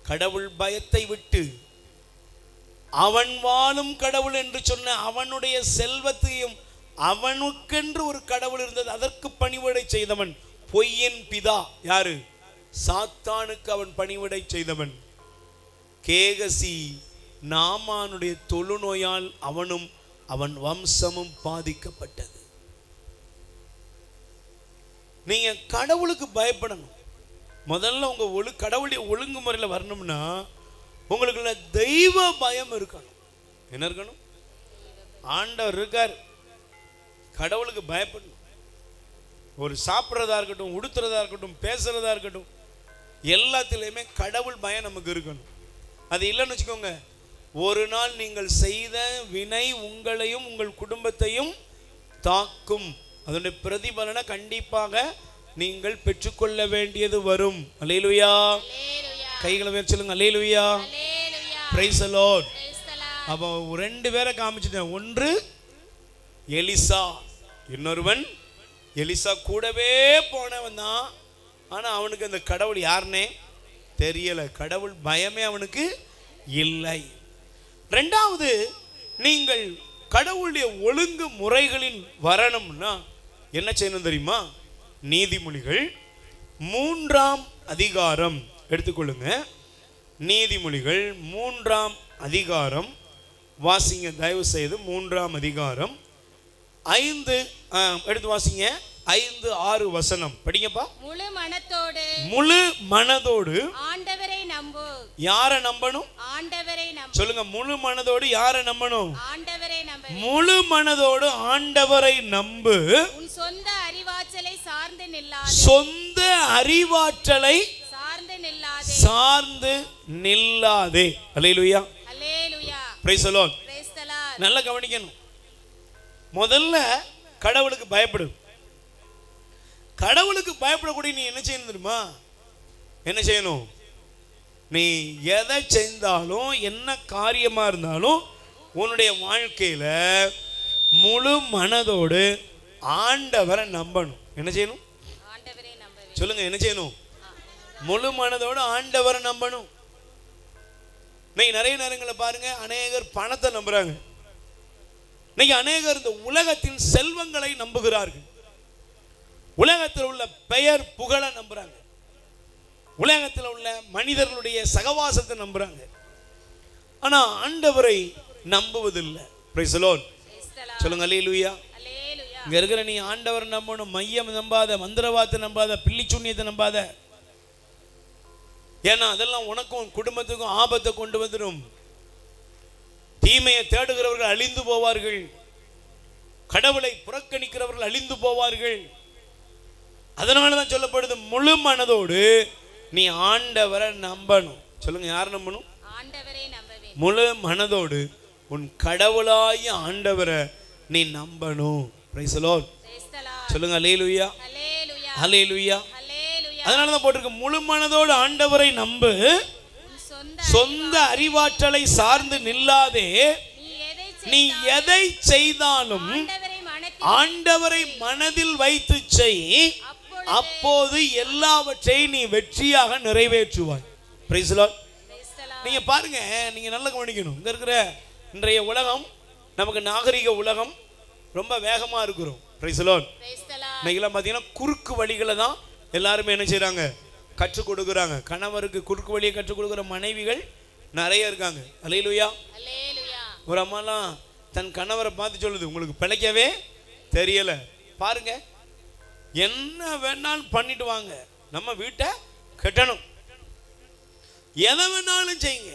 கடவுள் பயத்தை விட்டு அவன் வாழும் கடவுள் என்று சொன்ன அவனுடைய செல்வத்தையும், அவனுக்கென்று ஒரு கடவுள் இருந்தது, அதற்கு பணிவிடை செய்தவன். பொய்யின் பிதா யாரு? சாத்தானுக்கு அவன் பணிவிடை செய்தவன். கேகசி நாமானுடைய தொழுநோயால் அவனும் அவன் வம்சமும் பாதிக்கப்பட்டது. நீங்க கடவுளுக்கு பயப்படணும். முதல்ல உங்க கடவுளுடைய ஒழுங்குமுறையில் வரணும்னா உங்களுக்குள்ள தெய்வ பயம் இருக்கணும். என்ன இருக்கணும்? ஆண்டவர் இருக்கார், கடவுளுக்கு பயப்படணும். ஒரு சாப்பிட்றதா இருக்கட்டும், உடுத்துறதா இருக்கட்டும், பேசுறதா இருக்கட்டும், எல்லாத்திலையுமே கடவுள் பயம் நமக்கு இருக்கணும். அது இல்லைன்னு வச்சுக்கோங்க, ஒரு நாள் நீங்கள் செய்த வினை உங்களையும் உங்கள் குடும்பத்தையும் தாக்கும். அதனுடைய பிரதிபலனை கண்டிப்பாக நீங்கள் பெற்றுக்கொள்ள வேண்டியது வரும். அல்லேலூயா. கைகளை உயர்த்தி சொல்லுங்க அல்லேலூயா. Praise the Lord. அப்போ 2 பேரை காமிச்சிட்டேன். ஒன்று எலிசா, இன்னொருவன் எலிசா கூடவே போனவன் தான். ஆனால் அவனுக்கு அந்த கடவுள் யாருன்னே தெரியல. கடவுள் பயமே அவனுக்கு இல்லை. ரெண்டாவது, நீங்கள் கடவுளுடைய ஒழுங்கு முறைகளின் வரணும்னா என்ன செய்யணும் தெரியுமா? நீதிமொழிகள் 3ஆம் அதிகாரம் எடுத்துக்கொள்ளுங்க. நீதிமொழிகள் 3ஆம் அதிகாரம் வாசிங்க தயவு செய்து. 3ஆம் அதிகாரம் 5 எடுத்து வாசிங்க. 5-6 வசனம் படிங்கப்பா. முழு மனதோடு ஆண்டவரை நம்பு. யாரை நம்பணும்? ஆண்டவரை நம்பு. சொல்லுங்க, முழு மனதோடு யாரை நம்பணும்? ஆண்டவரை நம்பு. முழு மனதோடு ஆண்டவரை நம்பு. உன் சொந்த அறிவாற்றலை சார்ந்து நில்லாதே. சொந்த அறிவாற்றலை சார்ந்து நில்லாதே. Hallelujah. Hallelujah. Praise the Lord. Praise the Lord. நல்லா கவனிக்கணும். முதல்ல கடவுளுக்கு பயப்படு. கடவுளுக்கு பயப்படக்கூடிய நீ என்ன செய்யணும் தெரியுமா? என்ன செய்யணும்? நீ எதை செஞ்சாலும் என்ன காரியமா இருந்தாலும் உன்னுடைய வாழ்க்கையில முழு மனதோடு ஆண்டவரை நம்பணும். என்ன செய்யணும்? ஆண்டவரை நம்பணும். சொல்லுங்க, என்ன செய்யணும்? முழு மனதோடு ஆண்டவரை நம்பணும். இன்னைக்கு நிறைய நேரங்களில் பாருங்க, அநேகர் பணத்தை நம்புறாங்க. இன்னைக்கு அநேகர் இந்த உலகத்தின் செல்வங்களை நம்புகிறார்கள். உலகத்தில் உள்ள பெயர் புகழை நம்புறாங்க. உலகத்தில் உள்ள மனிதர்களுடைய சகவாசத்தை நம்புறாங்க. ஆனா ஆண்டவரை நம்புவதில்லை. Price the Lord. சொல்லுங்க அல்லேலூயா. அல்லேலூயா. இங்க இருக்கிற நீ ஆண்டவர் நம்பணும். மையம் நம்பாத, மந்திரவாதத்தை நம்பாத, பில்லி சூனியத்தை நம்பாத. ஏன்னா அதெல்லாம் உனக்கும் குடும்பத்துக்கும் ஆபத்தை கொண்டு வந்துடும். தீமையை தேடுகிறவர்கள் அழிந்து போவார்கள். கடவுளை புறக்கணிக்கிறவர்கள் அழிந்து போவார்கள். அதனாலதான் சொல்லப்படுது, முழு மனதோடு நீ ஆண்டவரை நம்பணும். சொல்லுங்க, யார் நம்பணும்? ஆண்டவரை நம்பவே. முழு மனதோடு உன் கடவுளாகிய ஆண்டவரை நீ நம்பணும். Price the Lord. சொல்லுங்க அல்லேலூயா. அல்லேலூயா. அல்லேலூயா. அல்லேலூயா. அதனாலதான் போட்டிருக்கு, முழு மனதோடு ஆண்டவரை நம்பு. சொந்த அறிவாற்றலை சார்ந்து நில்லாதே. நீ எதை செய்தாலும் ஆண்டவரை மனதில் வைத்து செய். அப்போது எல்லாவற்றையும் நீ வெற்றியாக நிறைவேற்றுவாய். Price the Lord. நீங்க பாருங்க, நீங்க நல்லா கவனிக்கணும். இங்க இருக்கிற இன்றைய உலகம் நமக்கு நாகரிக உலகம், ரொம்ப வேகமா இருக்கிறோம். Price the Lord. இன்னைக்கெல்லாம் பார்த்தீங்கன்னா குறுக்கு வழிகளை தான் எல்லாருமே என்ன செய்றாங்க? கற்றுக் கொடுக்குறாங்க. கணவருக்கு குறுக்கு வழியை கற்றுக் கொடுக்குற மனைவிகள் நிறைய இருக்காங்க. அல்லேலூயா. அல்லேலூயா. ஒரு அம்மாலாம் தன் கணவரை பார்த்து சொல்லுது, உங்களுக்கு பிழைக்கவே தெரியல. பாருங்க, என்ன வேணாலும் பண்ணிட்டு வாங்க, நம்ம வீட்டை கட்டணும், எதை வேணாலும் செய்யுங்க,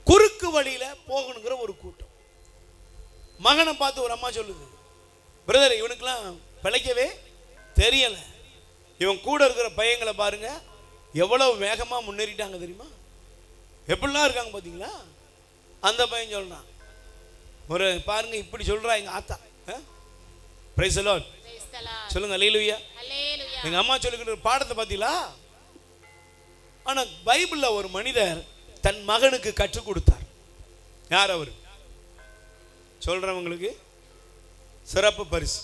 குறுக்கு வழியில போகணுங்கிற ஒரு கூட்டம். மகனை பார்த்து ஒரு அம்மா சொல்லுது, பிரதர் இவனுக்கெல்லாம் பிழைக்கவே தெரியல. இவன் கூட இருக்கிற பையங்களை பாருங்க எவ்வளவு வேகமா முன்னேறிட்டாங்க தெரியுமா? எப்படிலாம் இருக்காங்க பார்த்தீங்களா? அந்த பையன் சொல்றான், ஒரு பாருங்க இப்படி சொல்றா எங்க ஆத்தா. Price the Lord. சொல்லுங்க அல்லேலூயா. அல்லேலூயா. எங்க அம்மா சொல்லிக்கிற பாடத்தை பார்த்தீங்களா? ஆனா பைபிள்ல ஒரு மனிதர் தன் மகனுக்கு கற்றுக் கொடுத்தார். யார் அவரு? சொல்றவங்களுக்கு சிறப்பு பரிசு.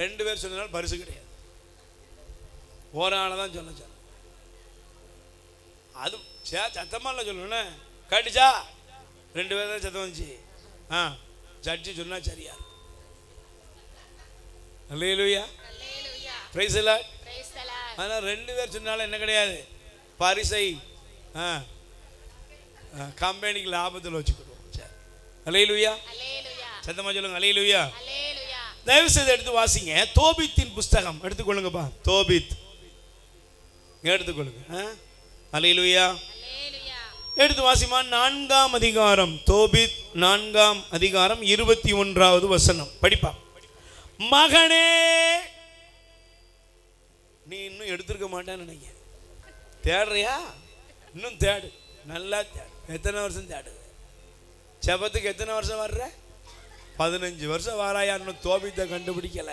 ரெண்டு பேர் சொன்னதால் பரிசு கிடையாது, ஒரு ஆளதான் சொல்ல. அது சத்தமா இல்ல சொல்லணும், கடிச்சா ரெண்டு பேர் தான் சத்தம் வந்துச்சு. ஜட்ஜி சொன்னா சரியா. அல்லேலூயா. Praise the Lord. ஆனா ரெண்டு பேர் சொன்னாலும் என்ன கிடையாது, பரிசை கம்பெனிக்கு லாபத்தில் வச்சுக்கிடுவோம். அல்லேலூயா. சத்தமா சொல்லுங்க அல்லேலூயா. தயவு செய்து எடுத்து வாசிங்க. தோபித்தின் புஸ்தகம் எடுத்துக்கொள்ளுங்கப்பா. தோபித் எடுத்துக்கொள்ளுங்க. அல்லேலூயா. எடுத்து வாசிமா. 4ஆம் அதிகாரம், தோபித் 4ஆம் அதிகாரம் 21வது வசனம் படிப்பா. மகனே, நீ இன்னும் எடுத்திருக்க மாட்டேன்னு நினைக்க, தேடுறியா? இன்னும் தேடு, நல்லா தேடு. எத்தனை வருஷம் தேடு? செபத்துக்கு எத்தனை வருஷம் வர்ற? 15 வருஷம் வாராயா? இன்னும் தோபித்தை கண்டுபிடிக்கல.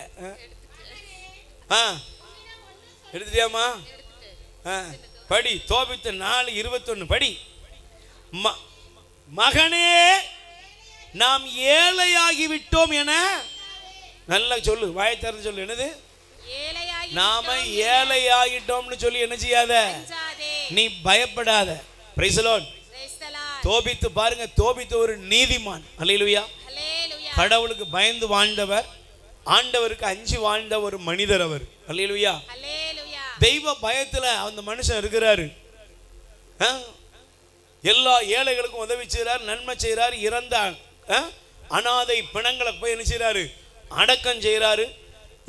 எடுத்துட்டியாமா? படி. தோபித்து 4:21 படி. மகனே, நாம் ஏழையாகி விட்டோம் என, நல்லா சொல்லு, வாயை திறந்து சொல்லு. என்னது? நாம ஏழை ஆகிட்டோம்னு சொல்லி என்ன செய்யாத, நீ பயப்படாத. Price the Lord. தோபித்து பாருங்க, தோபித்து ஒரு நீதிமான். அல்லேலூயா. கடவுளுக்கு பயந்து வாழ்ந்தவர், ஆண்டவருக்கு அஞ்சி வாழ்ந்த ஒரு மனிதர் அவர். அல்லேலூயா. தெய்வ பயத்துல அந்த மனுஷன் இருக்கிறாரு. எல்லா ஏழைகளுக்கும் உதவி செய்கிறார், நன்மை செய்கிறார். இறந்த அனாதை பிணங்களை போய் என்ன செய்கிறாரு, அடக்கம் செய்கிறாரு.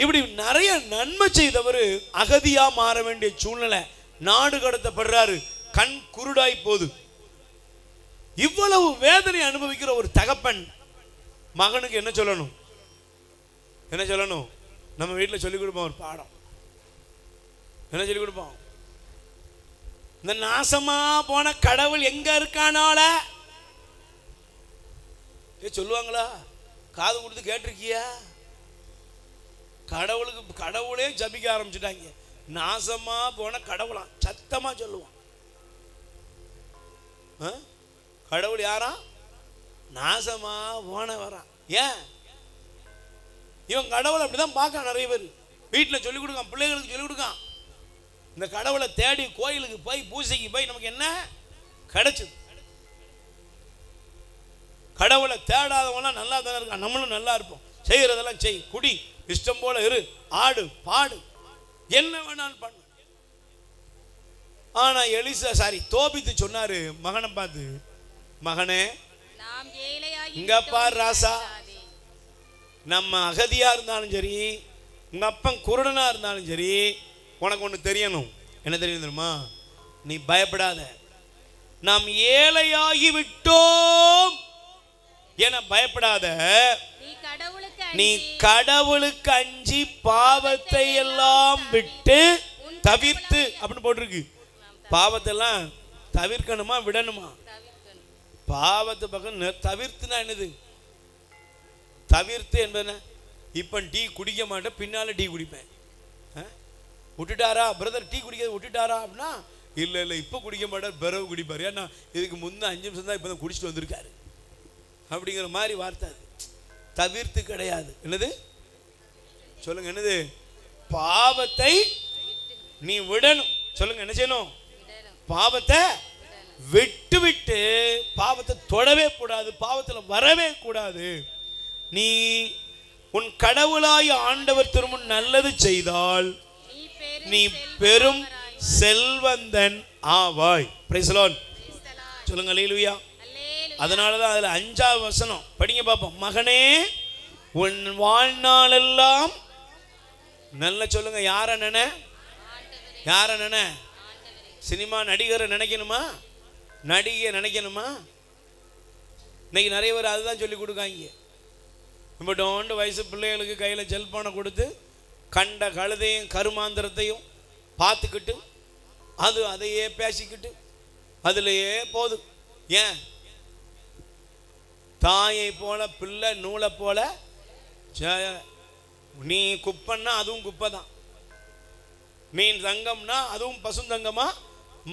இப்படி நிறைய நன்மை செய்தவர் அகதியா மாற வேண்டிய சூழ்நிலை, நாடு கடத்தப்படுறாரு, கண் குருடாய் போகுது. இவ்வளவு வேதனை அனுபவிக்கிற ஒரு தகப்பன் மகனுக்கு என்ன சொல்லணும், என்ன சொல்லணும்? நம்ம வீட்டில் சொல்லிக் கொடுப்போம் ஒரு பாடம். என்ன சொல்லிக் கொடுப்போம்? இந்த நாசமா போன கடவுள் எங்க இருக்கானால சொல்லுவாங்களா? காது கொடுத்து கேட்டிருக்கியா? கடவுளுக்கு கடவுளே ஜபிக்க ஆரம்பிச்சுட்டாங்க. நாசமா போன கடவுளா சத்தமா சொல்லுவான். கடவுள் யாரா? நாசமா போன வரான். ஏன் இவன் கடவுளை அப்படிதான் பார்க்க? நிறைய பேர் வீட்டில் சொல்லிக் கொடுக்கான், பிள்ளைகளுக்கு சொல்லிக் கொடுக்கான். இந்த கடவுளை தேடி கோயிலுக்கு போய் பூசைக்கு போய் நமக்கு என்ன கிடைச்சது? கடவுளை தேடாதவங்களாம் நல்லா தானே இருக்கான், நம்மளும் நல்லா இருப்போம். செய்யறதெல்லாம் செய், குடி, இஷ்டம் போல இரு, ஆடு பாடு, என்ன வேணாலும் பண்ணு. ஆனா தோபித்து சொன்னாரு மகனை பார்த்து, மகனே இங்க பார் ராசா, நம்ம அகதியா இருந்தாலும் சரி, உங்க அப்பன் குருடனா இருந்தாலும் சரி, உனக்கு ஒன்று தெரியணும். என்ன தெரியும் தெரியுமா? நீ பயப்படாத. நாம் ஏழையாகி விட்டோம் என பயப்படாத. நீ கடவுளுக்கு அஞ்சி பாவத்தை எல்லாம் விட்டு தவிர்த்து அப்படின்னு போட்டிருக்கு. பாவத்தை எல்லாம் தவிர்க்கணுமா விடணுமா? பாவத்தை பக்கம் தவிர்த்துனா என்னது? தவிர்த்து என்பது இப்போ டீ குடிக்க மாட்டேன், பின்னால டீ குடிப்பேன். விட்டுட்டாரா பிரதர், டீ குடிக்க விட்டுட்டாரா அப்படின்னா, இல்லை இல்லை இப்போ குடிக்க மாட்டார், பிறகு குடிப்பார். ஏன்னா இதுக்கு முன்னே 5 நிமிஷம் தான் இப்போ தான் குடிச்சிட்டு வந்திருக்காரு அப்படிங்கிற மாதிரி வார்த்தை. அது தவிர்த்து கிடையாது. என்னது சொல்லுங்க? என்னது? பாவத்தை நீ விடணும். சொல்லுங்க, என்ன செய்யணும்? பாவத்தை விட்டு விட்டு பாவத்தை தொடவே கூடாது, பாவத்தில் வரவே கூடாது. நீ உன் கடவுளாய் ஆண்டவர் திருமுன் நல்லது செய்தால் நீ பெரும் செல்வந்தன் ஆவாய். Price the Lord. சொல்லுங்க அல்லேலூயா. அதனாலதான் அதுல 5ஆவது வசனம் படிங்க பாப்போம். மகனே உன் வாழ்நாளெல்லாம் நல்ல சொல்லுங்க. யார நினை? யார நினை? சினிமா நடிகரை நினைக்கணுமா? நடிகை நினைக்கணுமா? இன்னைக்கு நிறைய பேர் அதுதான் சொல்லி கொடுக்காங்க. இப்போ 2 வயசு பிள்ளைகளுக்கு கையில் செல்போனை கொடுத்து கண்ட கழுதையும் கருமாந்திரத்தையும் பார்த்துக்கிட்டு அது அதையே பேசிக்கிட்டு அதுலேயே போதும். ஏன்? தாயை போல பிள்ளை நூலை போல. நீ குப்பன்னா அதுவும் குப்பை தான், நீ தங்கம்னா அதுவும் பசுந்தங்கமா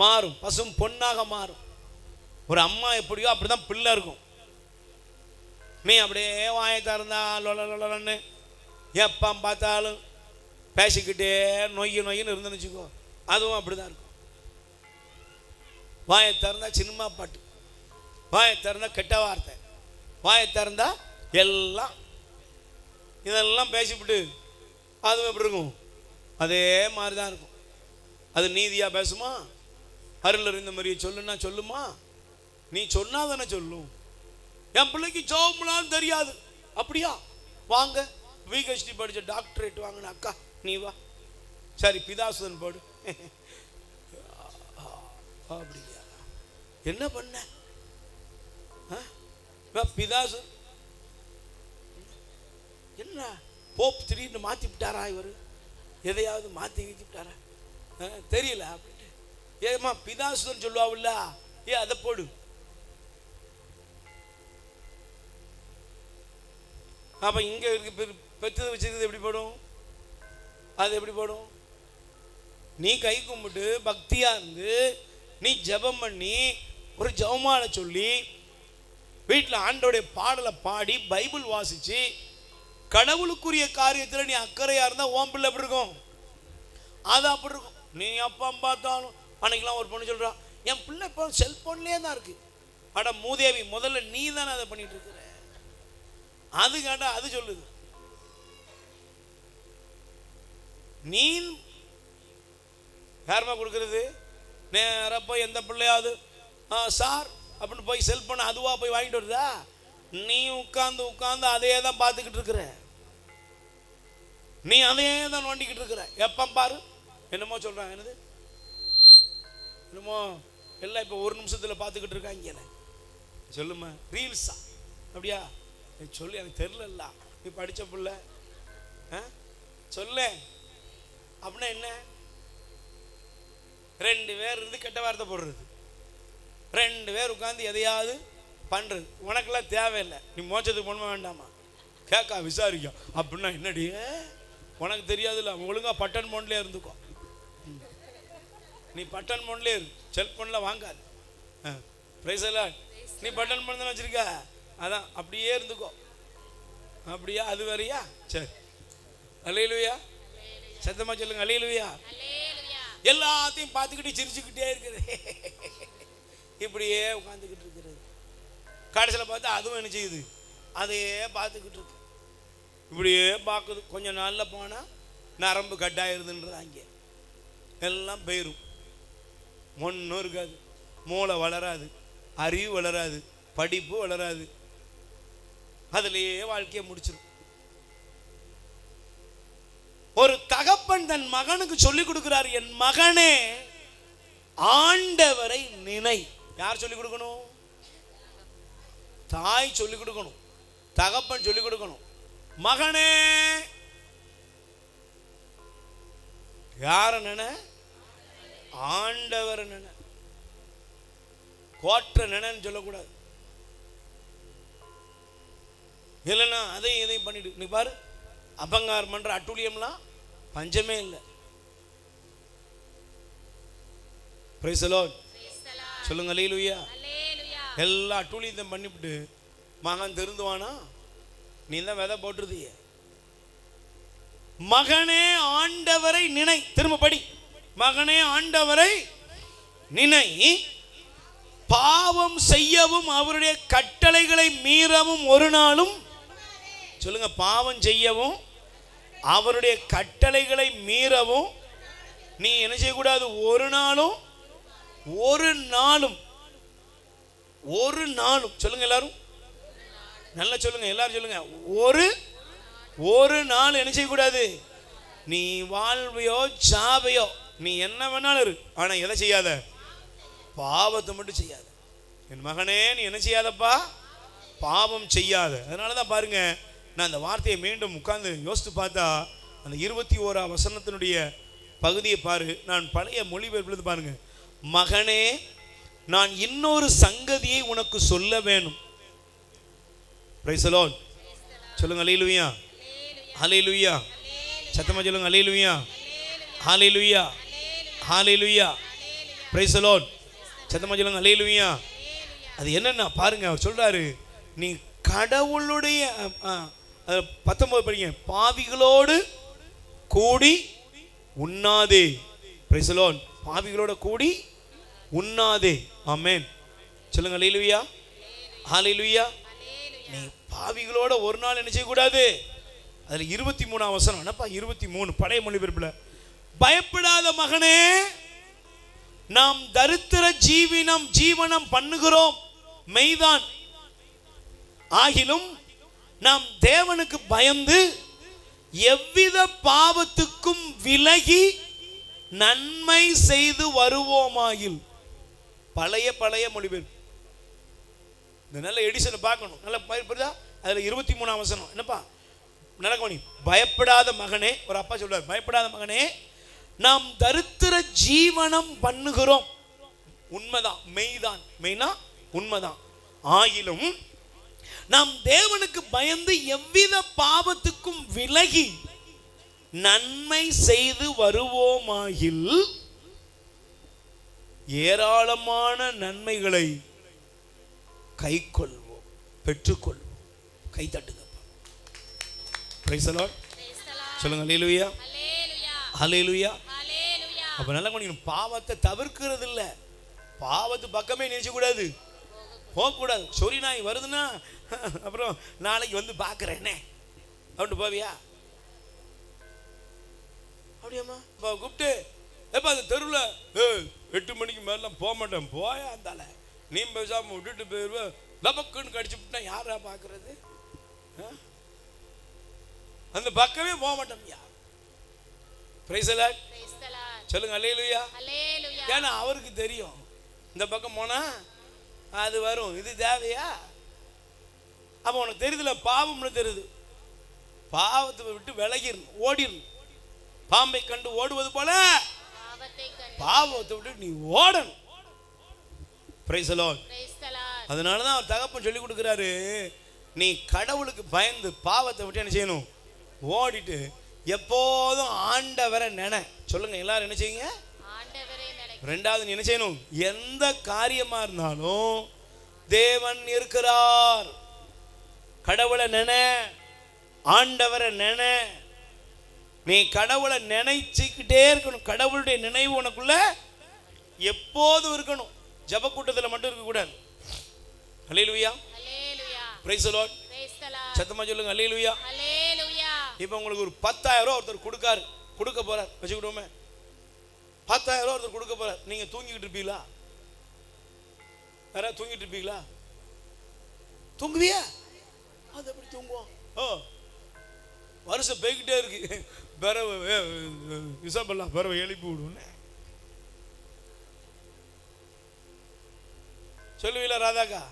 மாறும், பசும் பொன்னாக மாறும். ஒரு அம்மா எப்படியோ அப்படிதான் பிள்ளை இருக்கும். நீ அப்படியே வாயை திறந்தா லொலன்னு எப்போ பார்த்தாலும் பேசிக்கிட்டே நொய்யின்னு இருந்துன்னு வச்சுக்கோ, அதுவும் அப்படிதான் இருக்கும். வாயை திறந்தா சினிமா பாட்டு, வாயை திறந்தா கெட்ட வார்த்தை, வாயை திறந்தா எல்லாம் இதெல்லாம் பேசிவிட்டு அதுவும் எப்படி இருக்கும்? அதே மாதிரி தான் இருக்கும். அது நீதியாக பேசுமா? அருள் அறிந்த மாதிரியே சொல்லுன்னா சொல்லுமா? நீ சொன்னா தானே சொல்லும். என் பிள்ளைக்கு ஜோம்லாம் தெரியாது. அப்படியா? வாங்க, விஹெச்டி படித்த டாக்டரேட் வாங்கின அக்கா நீ வா. சரி பிதாசுதன் போடு. அப்படியா? என்ன பண்ண? பிதாசு என்ன போப் திடீர்னு மாற்றி விட்டாரா? இவர் எதையாவது மாற்றி வச்சுட்டாரா? தெரியல அப்படின்ட்டு. ஏமா பிதாசுதன் சொல்லுவாவில்ல, அதை போடு. அப்போ இங்கே பெற்றது வச்சுக்கிறது எப்படி போடும்? அது எப்படி போடும்? நீ கை கும்பிட்டு பக்தியாக இருந்து நீ ஜெபம் பண்ணி ஒரு ஜெபமாலை சொல்லி வீட்டில் ஆண்டோடைய பாடலை பாடி பைபிள் வாசித்து கடவுளுக்குரிய காரியத்தில் நீ அக்கறையாக இருந்தால் ஓம் பிள்ளை எப்படி இருக்கும்? அது அப்படி இருக்கும். நீ அப்பா பார்த்தாலும் அன்னைக்கெல்லாம் ஒரு பொண்ணு சொல்றா, என் பிள்ளை இப்போ செல்போன்லேயே தான் இருக்கு. அட மூதேவி, முதல்ல நீ தானே அதை பண்ணிட்டு இருக்கிற. அது கேட்டா அது சொல்லுது, நீ யாருமா கொடுக்கறது? நேராக போய் எந்த பிள்ளையாவது சார் அப்படின்னு போய் செல்போன் அதுவா போய் வாங்கிட்டு வருதா? நீ உட்கார்ந்து உட்கார்ந்து அதே தான் பார்த்துக்கிட்டு இருக்கிற. நீ அதே தான் நோண்டிக்கிட்டு இருக்கிற. எப்போ பாரு என்னமோ சொல்றாங்க, என்னது என்னமோ எல்லாம் இப்போ ஒரு நிமிஷத்தில் பார்த்துக்கிட்டு இருக்காங்க. சொல்லுமா, ரீல்ஸா? அப்படியா? சொல்லு, எனக்கு தெரியல. நீ படித்த பிள்ளை சொல்லு. அப்படின்னா என்ன? 2 பேர் இருந்து கெட்ட வார்த்தை போடுறது, 2 பேர் உட்காந்து எதையாவது பண்ணுறது. உனக்கெல்லாம் தேவையில்லை, நீ மோட்சத்துக்கு போகணுமா வேண்டாமா? கேட்கா விசாரிக்கும். அப்படின்னா என்னடி, உனக்கு தெரியாதுல்ல, ஒழுங்கா பட்டன் ஃபோன்லேயே இருந்துக்கோ. நீ பட்டன் ஃபோன்லேயே இரு, செல்ஃபோனில் வாங்காது. பிரைஸ் எல்லாம் நீ பட்டன் ஃபோன் தானே வச்சிருக்க, அதான் அப்படியே இருந்துக்கோ. அப்படியா? அது வேறையா? சரி, அல்லேலூயா. சத்தமா சொல்லுங்க, அல்லேலூயா. எல்லாத்தையும் பார்த்துக்கிட்டு சிரிச்சுக்கிட்டே இருக்குது, இப்படியே உட்காந்துக்கிட்டு இருக்கிறது. கடைசியில் பார்த்தா அதுவும் என்ன செய்யுது? அதையே பார்த்துக்கிட்டு இருக்கு. இப்படியே பார்க்குது. கொஞ்சம் நாளில் போனால் நரம்பு கட்டாயிருதுன்றாங்க. எல்லாம் போயிடும், ஒன்றும் இருக்காது. மூளை வளராது, அறிவு வளராது, படிப்பு வளராது. அதுலேயே வாழ்க்கையை முடிச்சிடும். ஒரு தகப்பன் தன் மகனுக்கு சொல்லிக் கொடுக்கிறார், என் மகனே ஆண்டவரை நினை. யார் சொல்லிக் கொடுக்கணும்? தாய் சொல்லிக் கொடுக்கணும், தகப்பன் சொல்லிக் கொடுக்கணும். மகனே யார நினை? ஆண்டவரை நினை. கோற்ற நினைன்னு சொல்லக்கூடாது. இல்லைன்னா அதையும் இதையும் பண்ணிட்டு நீ பாரு, அபங்காரம் பண்ற அட்டூழியம்லாம் பஞ்சமே இல்லை. Price the Lord. சொல்லுங்க அல்லேலூயா. எல்லா அட்டூழியத்தை பண்ணிவிட்டு மகன் திருந்துவானா? நீ தான் விதை போட்டுருதிய. மகனே ஆண்டவரை நினை. திரும்ப படி, மகனே ஆண்டவரை நினை, பாவம் செய்யவும் அவருடைய கட்டளைகளை மீறவும் ஒரு நாளும். சொல்லுங்க, பாவம் செய்யவும் அவருடைய கட்டளைகளை மீறவும் நீ என்ன செய்யக்கூடாது? ஒரு நாளும், ஒரு நாளும், ஒரு நாளும். சொல்லுங்க எல்லாரும், நல்லா சொல்லுங்க, எல்லாரும் சொல்லுங்க. ஒரு நாள் என்ன செய்யக்கூடாது? நீ வாழ்வையோ சாவையோ நீ என்ன வேணாலும் இரு, ஆனா எதை செய்யாத? பாவத்தை மட்டும் செய்யாத. என் மகனே நீ என்ன செய்யாதப்பா? பாவம் செய்யாத. அதனாலதான் பாருங்க, நான் அந்த வார்த்தையை மீண்டும் உட்கார்ந்து யோசித்து பார்த்தா அந்த 21ஆம் வசனத்தினுடைய பகுதியை பாரு. நான் பழைய மொழிபெயர்ப்பிலிருந்து பாருங்க. மகனே, நான் இன்னொரு சங்கதியை உனக்கு சொல்ல வேணும். Price the Lord. சொல்லுங்க அல்லேலூயா. ஹல்லேலூயா. சத்தமா சொல்லுங்க அல்லேலூயா. ஹல்லேலூயா. ஹல்லேலூயா. Price the Lord. சத்தமா சொல்லுங்க அல்லேலூயா. அது என்னன்னா பாருங்க, அவர் சொல்றாரு, நீ கடவுளுடைய 19 படிங்க, பாவிகளோடு கூடி உண்ணாதே. Price the Lord. பாவிகளோடு கூடி உண்ணாதே. ஆமென். சொல்லுங்க அல்லேலூயா. ஹல்லேலூயா. நீ பாவிகளோட ஒரு நாள் என்ன செய்யக்கூடாது? அதுல 23ஆம் வசனம் என்னப்பா? 23 பழைய மொழிபெயர்ப்புல, பயப்படாத மகனே, நாம் தரித்திர ஜீவனம் பண்ணுகிறோம் மெய்தான், ஆகிலும் நாம் தேவனுக்கு பயந்து எவ்வித பாவத்துக்கும் விலகி நன்மை செய்து வருவோமாயில். பழைய மொழிபெயர்ப்பு. இந்த நல்ல எடிஷனை பார்க்கணும், நல்ல புரியுதா? அதுல 23ஆம் வசனம் என்னப்பா? நடக்கணி, பயப்படாத மகனே. ஒரு அப்பா சொல்றாரு, பயப்படாத மகனே, நாம் தரித்திர ஜீவனம் பண்ணுகிறோம். உண்மைதான், மெய்தான். மெய்னா உண்மைதான். ஆகிலும் நாம் தேவனுக்கு பயந்து எவ்வித பாவத்துக்கும் விலகி நன்மை செய்து வருவோமாகில் ஏராளமான நன்மைகளை கை கொள்வோம், பெற்றுக்கொள்வோம். கை தட்டுங்க. Price the Lord. சொல்லுங்க அல்லேலூயா. ஹல்லேலூயா. அப்ப நல்லா கொஞ்சம் பாவத்தை தவிர்க்கிறது இல்ல, பாவத்து பக்கமே நினைச்ச கூடாது, போகக்கூடாது. சொறி நாய் வருதுன்னா அப்புறம் நாளைக்கு வந்து பார்க்குறேன்னே அப்படின்ட்டு போவியா? அப்படியாம்மா கூப்பிட்டு எப்போ அந்த தெருவில் 8 மணிக்கு மேலாம் போக மாட்டேன், போயா இருந்தால நீ பேசாமல் விட்டுட்டு போயிடுவேன், லபக்குன்னு கடிச்சு விட்டா யாரா பார்க்கறது? அந்த பக்கமே போக மாட்டோம்யா. Price the Lord. சொல்லுங்க அல்லேலூயா. ஏன்னா அவருக்கு தெரியும் இந்த பக்கம் போனா அது வரும், இது தேவையா? அப்போ உனக்கு தெரியுதுல, பாவம்னு தெரியுது, பாவத்தை விட்டு விலகிடணும், ஓடிடணும். பாம்பை கண்டு ஓடுவது போல பாவத்தை விட்டு நீ ஓடணும். Price the Lord. அதனாலதான் அவர் தகப்பன் சொல்லி கொடுக்குறாரு, நீ கடவுளுக்கு பயந்து பாவத்தை விட்டு என்ன செய்யணும்? ஓடிட்டு எப்போதும் ஆண்டவரை நினை. சொல்லுங்க எல்லாரும் என்ன செய்யுங்க? ரெண்டாவது நீ என்ன செய்யணும்? எந்த காரியமா இருந்தாலும் தேவன் இருக்கிறார், கடவுளை நினை, ஆண்டவரை நினை. நீ கடவுளை நினைச்சுக்கிட்டே இருக்கணும். கடவுளுடைய நினைவு உனக்குள்ள எப்போதும் இருக்கணும். ஜப கூட்டத்தில் மட்டும் இருக்க கூடாது. அல்லேலூயா. Praise the Lord. சத்தமா சொல்லுங்க அல்லேலூயா. இப்போ உங்களுக்கு ஒரு 10,000 ரூபா ஒருத்தர் கொடுக்க போறார் வச்சுக்கிட்டோமே, 10,000 ரூபா ஒருத்தர் கொடுக்க போறார், நீங்க தூங்கிக்கிட்டு இருப்பீங்களா? யாராவது தூங்கிட்டு இருப்பீங்களா? தூங்குவியா? அது எப்படி தூங்குவோம்? வருஷம் போய்கிட்டே இருக்கு, பிறவை இசபெல்லாம் பிறவை எழுப்பி விடுவோன்னு சொல்லுவீங்களா ராதாக்கா?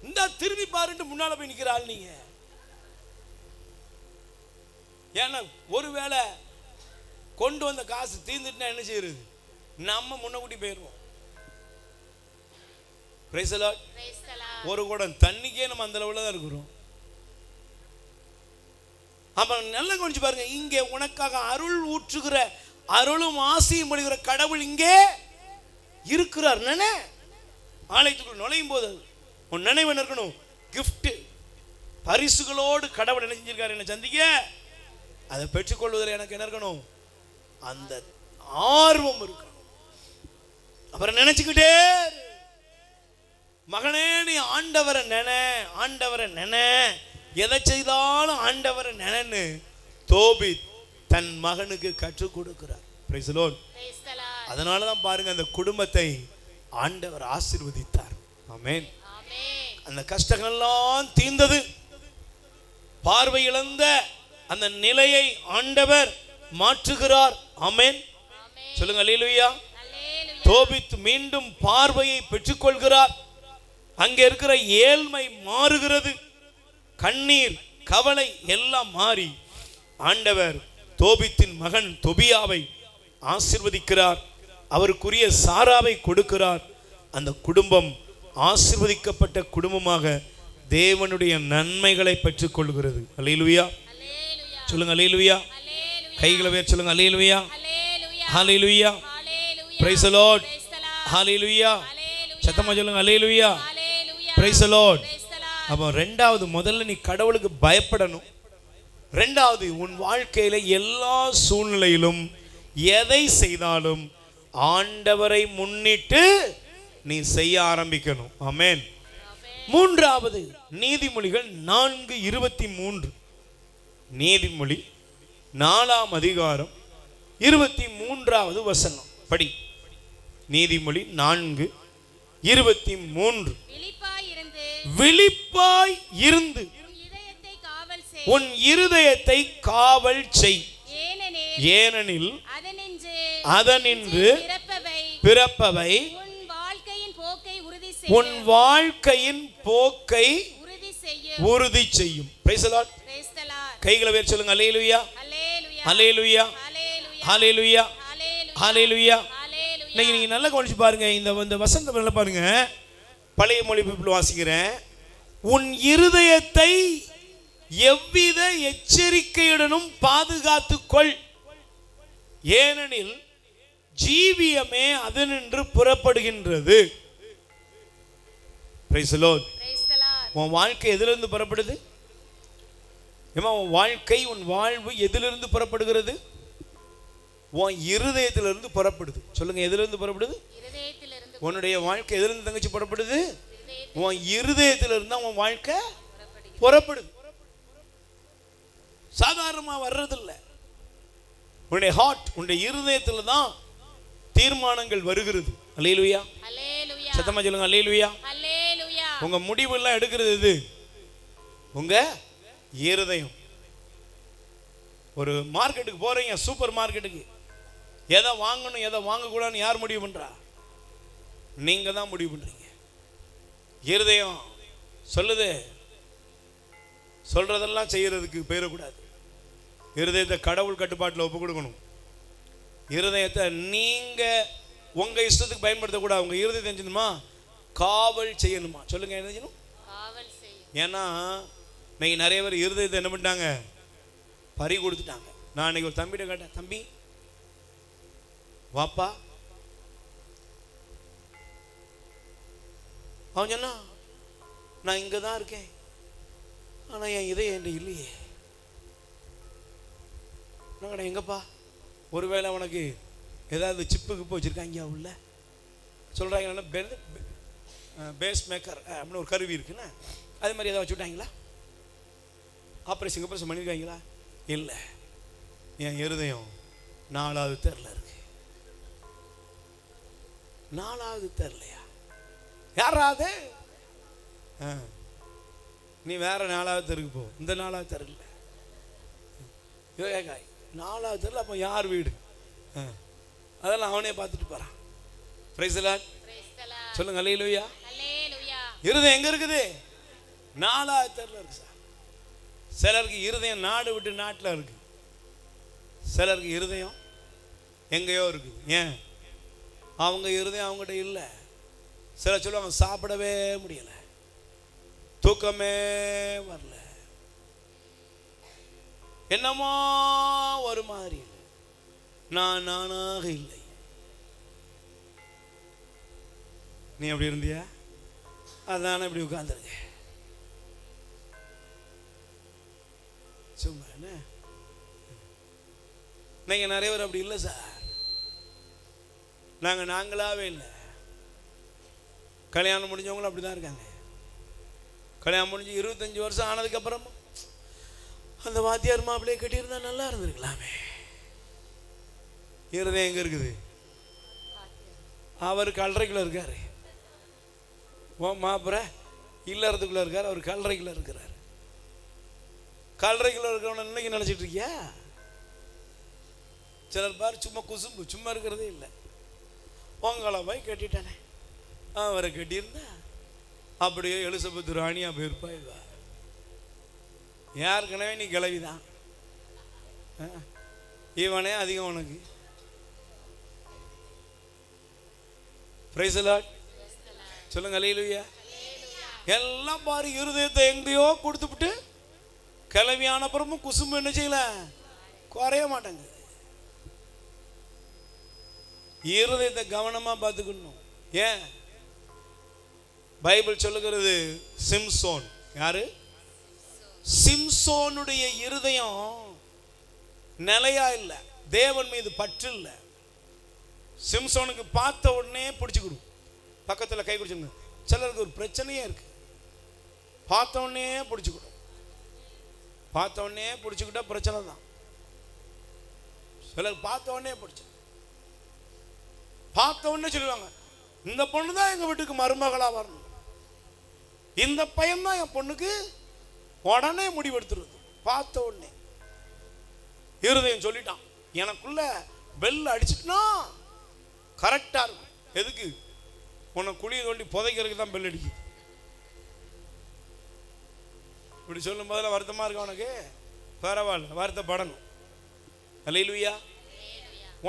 இந்த திரும்பி பாருன்ட்டு முன்னால போய் நிக்கிற ஆள் நீங்க. ஏன்னா ஒருவேளை கொண்டு வந்த காசு தீர்ந்துட்டுனா என்ன செய்யறது? நம்ம முன்னக்கூட்டி போயிடுவோம். Price the Lord. ஒரு குடம் தண்ணிக்கே நம்ம அந்த லெவலில் தான் இருக்கிறோம். அப்ப நல்லா கொஞ்சம் பாருங்க, இங்கே உனக்காக அருள் ஊற்றுகிற, அருளும் ஆசையும் படுகிற கடவுள் இங்கே இருக்கிறார். நினை, ஆலயத்துக்குள் நுழையும் போது உன் நினைவு என்ன இருக்கணும்? கிஃப்ட், பரிசுகளோடு கடவுள் என்ன செஞ்சிருக்காரு? என்ன சந்திக்க, அதை பெற்றுக்கொள்வதில் எனக்கு என்ன இருக்கணும்? அந்த ஆர்வம் இருக்கணும். அப்புறம் நினைச்சுக்கிட்டே மகனே நீ ஆண்டவரை நினை, ஆண்டவரை நினை, எதை செய்தாலும் ஆண்டவரை நினைன்னு தோபித் தன் மகனுக்கு கற்றுக் கொடுக்கிறார். Price the Lord. அதனாலதான் பாருங்க அந்த குடும்பத்தை ஆண்டவர் ஆசீர்வதித்தார். ஆமென். அந்த கஷ்டங்கள்லாம் தீர்ந்தது. பார்வை இழந்த அந்த நிலையை ஆண்டவர் மாற்றுகிறார். ஆமென். சொல்லுங்க அல்லேலூயா. தோபித் மீண்டும் பார்வையை பெற்றுக்கொள்கிறார். அங்கே இருக்கிற ஏழ்மை மாறுகிறது, கண்ணீர் கவலை எல்லாம் மாறி ஆண்டவர் தோபித்தின் மகன் தொபியாவை ஆசீர்வதிக்கிறார். அவருக்குரிய சாராவை கொடுக்கிறார். அந்த குடும்பம் ஆசீர்வதிக்கப்பட்ட குடும்பமாக தேவனுடைய நன்மைகளை பெற்றுக் கொள்கிறது. அல்லேலூயா. சொல்லுங்க அல்லேலூயா. கைகளை உயர்த்தி சொல்லுங்க அல்லேலூயா. ஹல்லேலூயா. Price the Lord. ஹல்லேலூயா. சத்தமா சொல்லுங்க அல்லேலூயா. Praise the Lord. அப்போ ரெண்டாவது, முதல்ல நீ கடவுளுக்கு பயப்படணும். ரெண்டாவது, உன் வாழ்க்கையில எல்லா சூழ்நிலையிலும் எதை செய்தாலும் ஆண்டவரை முன்னிட்டு நீ செய்ய ஆரம்பிக்கணும். ஆமென். மூன்றாவது, நீதிமொழிகள் 4:23. நீதிமொழி 4ஆம் அதிகாரம் 23வது வசனம் படி. நீதிமொழி 4:23. விழிப்பாய் இருந்து உன் இருதயத்தை காவல் செய், ஏனெனில் அதனின்று பிறப்பவை உன் வாழ்க்கையின் போக்கை உறுதி செய்யும். Price the Lord. கைகளை உயர்த்தி சொல்லுங்க அல்லேலூயா. அல்லேலூயா. அல்லேலூயா. அல்லேலூயா. இன்னைக்கு நீங்க நல்லா கவனிச்சு பாருங்க, இந்த வசந்தம் நல்லா பாருங்க. பழைய மொழி வாசிக்கிறேன். உன் இருதயத்தை எவ்வித எச்சரிக்கையுடனும் பாதுகாத்துக்கொள், ஏனெனில் ஜீவியமே அதனின்று புறப்படுகின்றது. Price the Lord. உன் வாழ்க்கை எதிலிருந்து புறப்படுது? ஏமா உன் வாழ்க்கை, உன் வாழ்வு எதிலிருந்து புறப்படுகிறது? உன் இருதயத்திலிருந்து புறப்படுது. சொல்லுங்க, எதிலிருந்து புறப்படுது? இருதயத்திலிருந்து. உன்னுடைய வாழ்க்கை எதிலிருந்து தங்கச்சி புறப்படுது? இருதயத்தில் உன் இருதயத்திலிருந்து தான் உன் வாழ்க்கை புறப்படுது. சாதாரணமா வர்றதில்லை. உன்னுடைய ஹார்ட், உன்னுடைய இருதயத்தில் தான் தீர்மானங்கள் வருகிறது. அல்லேலூயா. அல்லேலூயா. சத்தமா சொல்லுங்க, அல்லேலூயா. அல்லேலூயா. உங்க முடிவெல்லாம் எடுக்கிறது எது? உங்க இருதயம். ஒரு மார்க்கெட்டுக்கு போறீங்க, சூப்பர் மார்க்கெட்டுக்கு, எதை வாங்கணும் எதை வாங்கக்கூடாதுன்னு யார் முடிவு பண்றா? நீங்க தான் முடிவு பண்றீங்க. இருதயம் சொல்லுது, சொல்றதெல்லாம் செய்யறதுக்கு போயிடக்கூடாது. இருதயத்தை கடவுள் கட்டுப்பாட்டில் ஒப்பு கொடுக்கணும். இருதயத்தை நீங்க உங்க இஷ்டத்துக்கு பயன்படுத்தக்கூடாது. உங்க இருதயத்தை செஞ்சணுமா, காவல் செய்யணுமா? சொல்லுங்க, என்ன செய்யணும்? காவல் செய்யும். ஏன்னா இன்னைக்கு நிறைய பேர் இருதயத்தை என்ன பண்ணிட்டாங்க? பறி கொடுத்துட்டாங்க. நான் இன்னைக்கு ஒரு தம்பிகிட்ட கேட்டேன், தம்பி வாப்பா. அவன் சொன்னா, நான் இங்கே தான் இருக்கேன், ஆனால் என் இதயம் என்கிட்ட இல்லையே. நான் எங்கப்பா? ஒருவேளை அவனுக்கு ஏதாவது சிப்பு கிப்பு வச்சுருக்காங்க உள்ள. சொல்கிறாங்க பேஸ் மேக்கர் அப்படின்னு ஒரு கருவி இருக்குன்னா, அது மாதிரி ஏதாவது வச்சுட்டாங்களா? ஆப்ரேஷன் பண்ணியிருக்காங்களா? இல்லை. என் இருதயம் 4வது தெருல இருக்கு. 4வது தெருலையா? யாராவது நீ வேற 4வது தெருக்கு போ, இந்த 4வது தெரு இல்லை. 4வது தெருல அப்போ யார் வீடு? அதெல்லாம் அவனே பார்த்துட்டு போறான். Price the Lord. சொல்லுங்க, அல்லேலூயா. அல்லேலூயா. இருதயம் எங்க இருக்குது? 4வது தெருல இருக்கு சார். சிலருக்கு இருதயம் நாடு விட்டு நாட்டில் இருக்கு. சிலருக்கு இருதயம் எங்கேயோ இருக்கு. ஏன்? அவங்க இருதயம் அவங்ககிட்ட இல்லை. சிலர் சொல்லுவாங்க, சாப்பிடவே முடியல, தூக்கமே வரல, என்னமோ ஒரு மாதிரி, நான் நானாக இல்லை. நீ அப்படி இருந்தியா? அதான இப்படி உட்கார்ந்துருக்க சும்மா. என்ன நீங்க நிறைய பேர் அப்படி இல்லை சார். நாங்களாவே இல்லை. கல்யாணம் முடிஞ்சவங்களும் அப்படிதான் இருக்காங்க. கல்யாணம் முடிஞ்சு 25 வருஷம் ஆனதுக்கு அப்புறம் அந்த வாத்தியார் மாப்பிள்ளையை கட்டியிருந்தா நல்லா இருந்திருக்கலாமே. இருதயம் எங்க இருக்குது? அவர் கல்லறைக்குள்ள இருக்காரு. மாப்பிள்ள இல்லறதுக்குள்ள இருக்காரு, அவர் கல்லறைக்குள்ள இருக்கிறார். கல்லறைக்குள்ள இருக்கிறவன இன்னைக்கு நினைச்சிட்டு இருக்கியா? சிலர் பாரு சும்மா குசும்பு, சும்மா இருக்கிறதே இல்லை. உங்களை போய் கட்டிட்டானே, அவரை கட்டியிருந்தா அப்படியே எலிசபெத் ராணியா போயிருப்பா. யாருக்கனவே நீ கிளவிதான், இவனே அதிகம் உனக்கு. Price the Lord. சொல்லுங்க, அல்லேலூயா. எல்லாம் பாரு, இருதயத்தை எங்கேயோ கொடுத்துவிட்டு கிளவியான அப்புறமும் குசும்பு என்ன செய்யல, குறைய மாட்டாங்க. இருதயத்தை கவனமா பார்த்துக்கணும். ஏன்? பைபிள் சொல்லுகிறது, சிம்சோன் யாரு? சிம்சோனுடைய இருதயம் நிலையா இல்லை, தேவன் மீது பற்று இல்லை. சிம்சோனுக்கு பார்த்த உடனே பிடிச்சுக்கிடும், பக்கத்தில் கை குடிச்சுங்க. சிலருக்கு ஒரு பிரச்சனையே இருக்கு, பார்த்த உடனே பிடிச்சுக்கிடும். பார்த்த உடனே பிடிச்சுக்கிட்டா பிரச்சனை தான். சிலர் பார்த்த உடனே பிடிச்சு, பார்த்த உடனே சொல்லுவாங்க, இந்த பொண்ணு தான் எங்க வீட்டுக்கு மருமகளா வரணும், இந்த பையன் தான் என் பொண்ணுக்கு, உடனே முடிவெடுத்துருது. பார்த்த உடனே இருதயம் சொல்லிட்டான், எனக்குள்ள பெல் அடிச்சுட்டுனா கரெக்டா இருக்கும். எதுக்கு? உன்னை குழியை தோண்டி புதைக்கிறதுக்கு தான் பெல் அடிக்குது. இப்படி சொல்லும் போதெல்லாம் வருத்தமா இருக்கு உனக்கு? பரவாயில்ல, வருத்தப்படணும். அல்லேலூயா.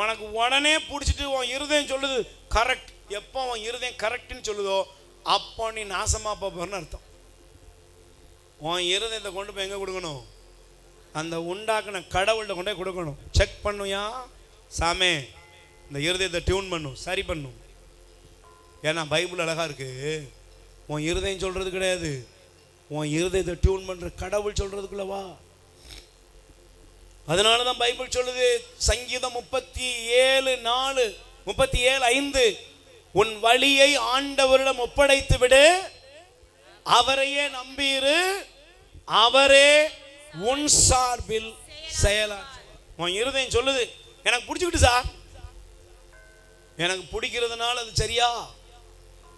உனக்கு உடனே பிடிச்சிட்டு உன் இருதயம் சொல்லுது கரெக்ட். எப்போ உன் இருதயம் கரெக்ட்னு சொல்லுதோ அப்போ நீ நாசமா போறன்னு அர்த்தம். உன் இருதயத்தை கொண்டு போய் எங்க கொடுக்கணும்? அந்த உண்டாக்குன கடவுள்கிட்ட கொண்டே கொடுக்கணும். செக் பண்ணுயா சாமே, இந்த இருதயத்தை டியூன் பண்ணும், சரி பண்ணும். ஏன்னா பைபிள் அழகா இருக்கு. உன் இருதயம் சொல்றது கிடையாது, உன் இருதயத்தை டியூன் பண்ற கடவுள் சொல்றதுக்குள்ளவா. அதனாலதான் பைபிள் சொல்லுது, சங்கீதம் 37:4, 37:5, உன் வழியை ஆண்டவரிடம் ஒப்படைத்து விடு, அவரையே நம்பிரு, அவரே உன் சார்பில் செயலாற்றுவார். உன் இருதயம் சொல்லுது, எனக்கு பிடிச்சிக்கிட்டு சார், எனக்கு பிடிக்கிறதுனால அது சரியா?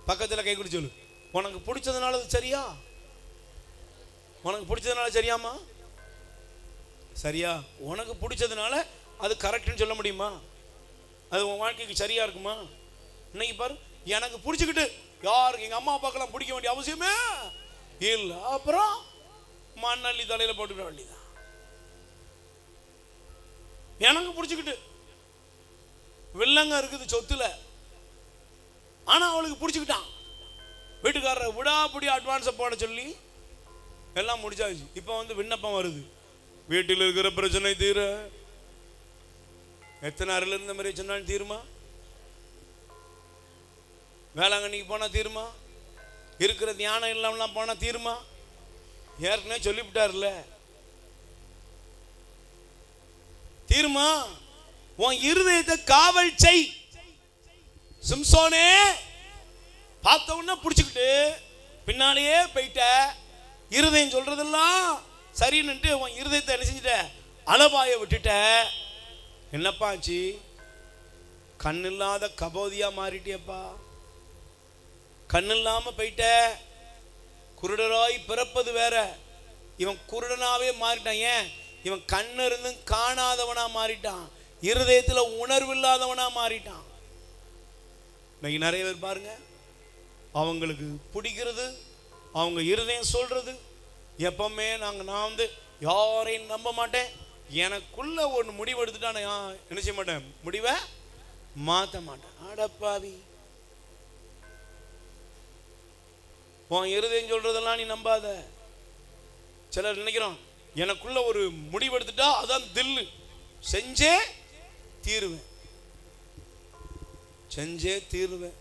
பக்கத்துல கை குடி சொல்லு, உனக்கு பிடிச்சதுனால அது சரியா? உனக்கு பிடிச்சதுனால சரியாமா? சரியா? உனக்கு பிடிச்சதுனால அது கரெக்ட்னு சொல்ல முடியுமா? அது உன் வாழ்க்கைக்கு சரியா இருக்குமா? இன்னைக்கு பாரு, எனக்கு பிடிச்சிக்கிட்டு யாருக்கு எங்க அம்மா அப்பாக்கெல்லாம் பிடிக்க வேண்டிய அவசியமே இல்லை, அப்புறம் மண்ணள்ளி தலையில போட்டுக்கிற வேண்டியதான். எனக்கு பிடிச்சிக்கிட்டு வில்லங்க இருக்குது சொத்துல, ஆனா அவளுக்கு பிடிச்சிக்கிட்டான், வீட்டுக்காரரை விடாப்படி அட்வான்ஸை போட சொல்லி எல்லாம் முடிச்சாச்சு. இப்போ வந்து விண்ணப்பம் வருது, வீட்டில் இருக்கிற பிரச்சனை தீர. எத்தனை அறையில் இருந்த மாதிரி சொன்னாலும் தீருமா? வேளாங்கண்ணிக்கு போனா தீருமா? இருக்கிற தியானம் இல்லாமலாம் போனா தீருமா? ஏற்கனவே சொல்லிவிட்டார்ல, தீருமா? உன் இருதயத்தை காவல் செய். சிம்சோனே பார்த்த உடனே பிடிச்சுக்கிட்டு பின்னாலேயே போயிட்ட, இருதயம் சொல்றதெல்லாம் சரின்னுட்டு உன் இருதயத்தை என்ன செஞ்சிட்ட? அலபாய விட்டுட்ட. என்னப்பா ஆச்சு? கண்ணில்லாத கபோதியா மாறிட்டியப்பா, கண்ணில்லாம போயிட்ட. குருடராய் பிறப்பது வேற, இவன் குருடனாவே மாறிட்டான். ஏன்? இவன் கண்ணு இருந்தும் காணாதவனா மாறிட்டான், இருதயத்துல உணர்வு இல்லாதவனா மாறிட்டான். இன்னைக்கு நிறைய பேர் பாருங்க, அவங்களுக்கு பிடிக்கிறது, அவங்க இருதயம் சொல்றது, எப்பவுமே நான் வந்து யாரையும் நம்ப மாட்டேன், எனக்குள்ள ஒன்று முடிவு எடுத்துட்டா நான் என்ன செய்ய மாட்டேன், முடிவை மாற்ற மாட்டேன். அடப்பாவி, உன் இருதயம் சொல்றதெல்லாம் நீ நம்பாத. சிலர் நினைக்கிறோம், எனக்குள்ள ஒரு முடிவு எடுத்துட்டா அதான் தில்லு, செஞ்சே தீருவேன், செஞ்சே தீருவேன்,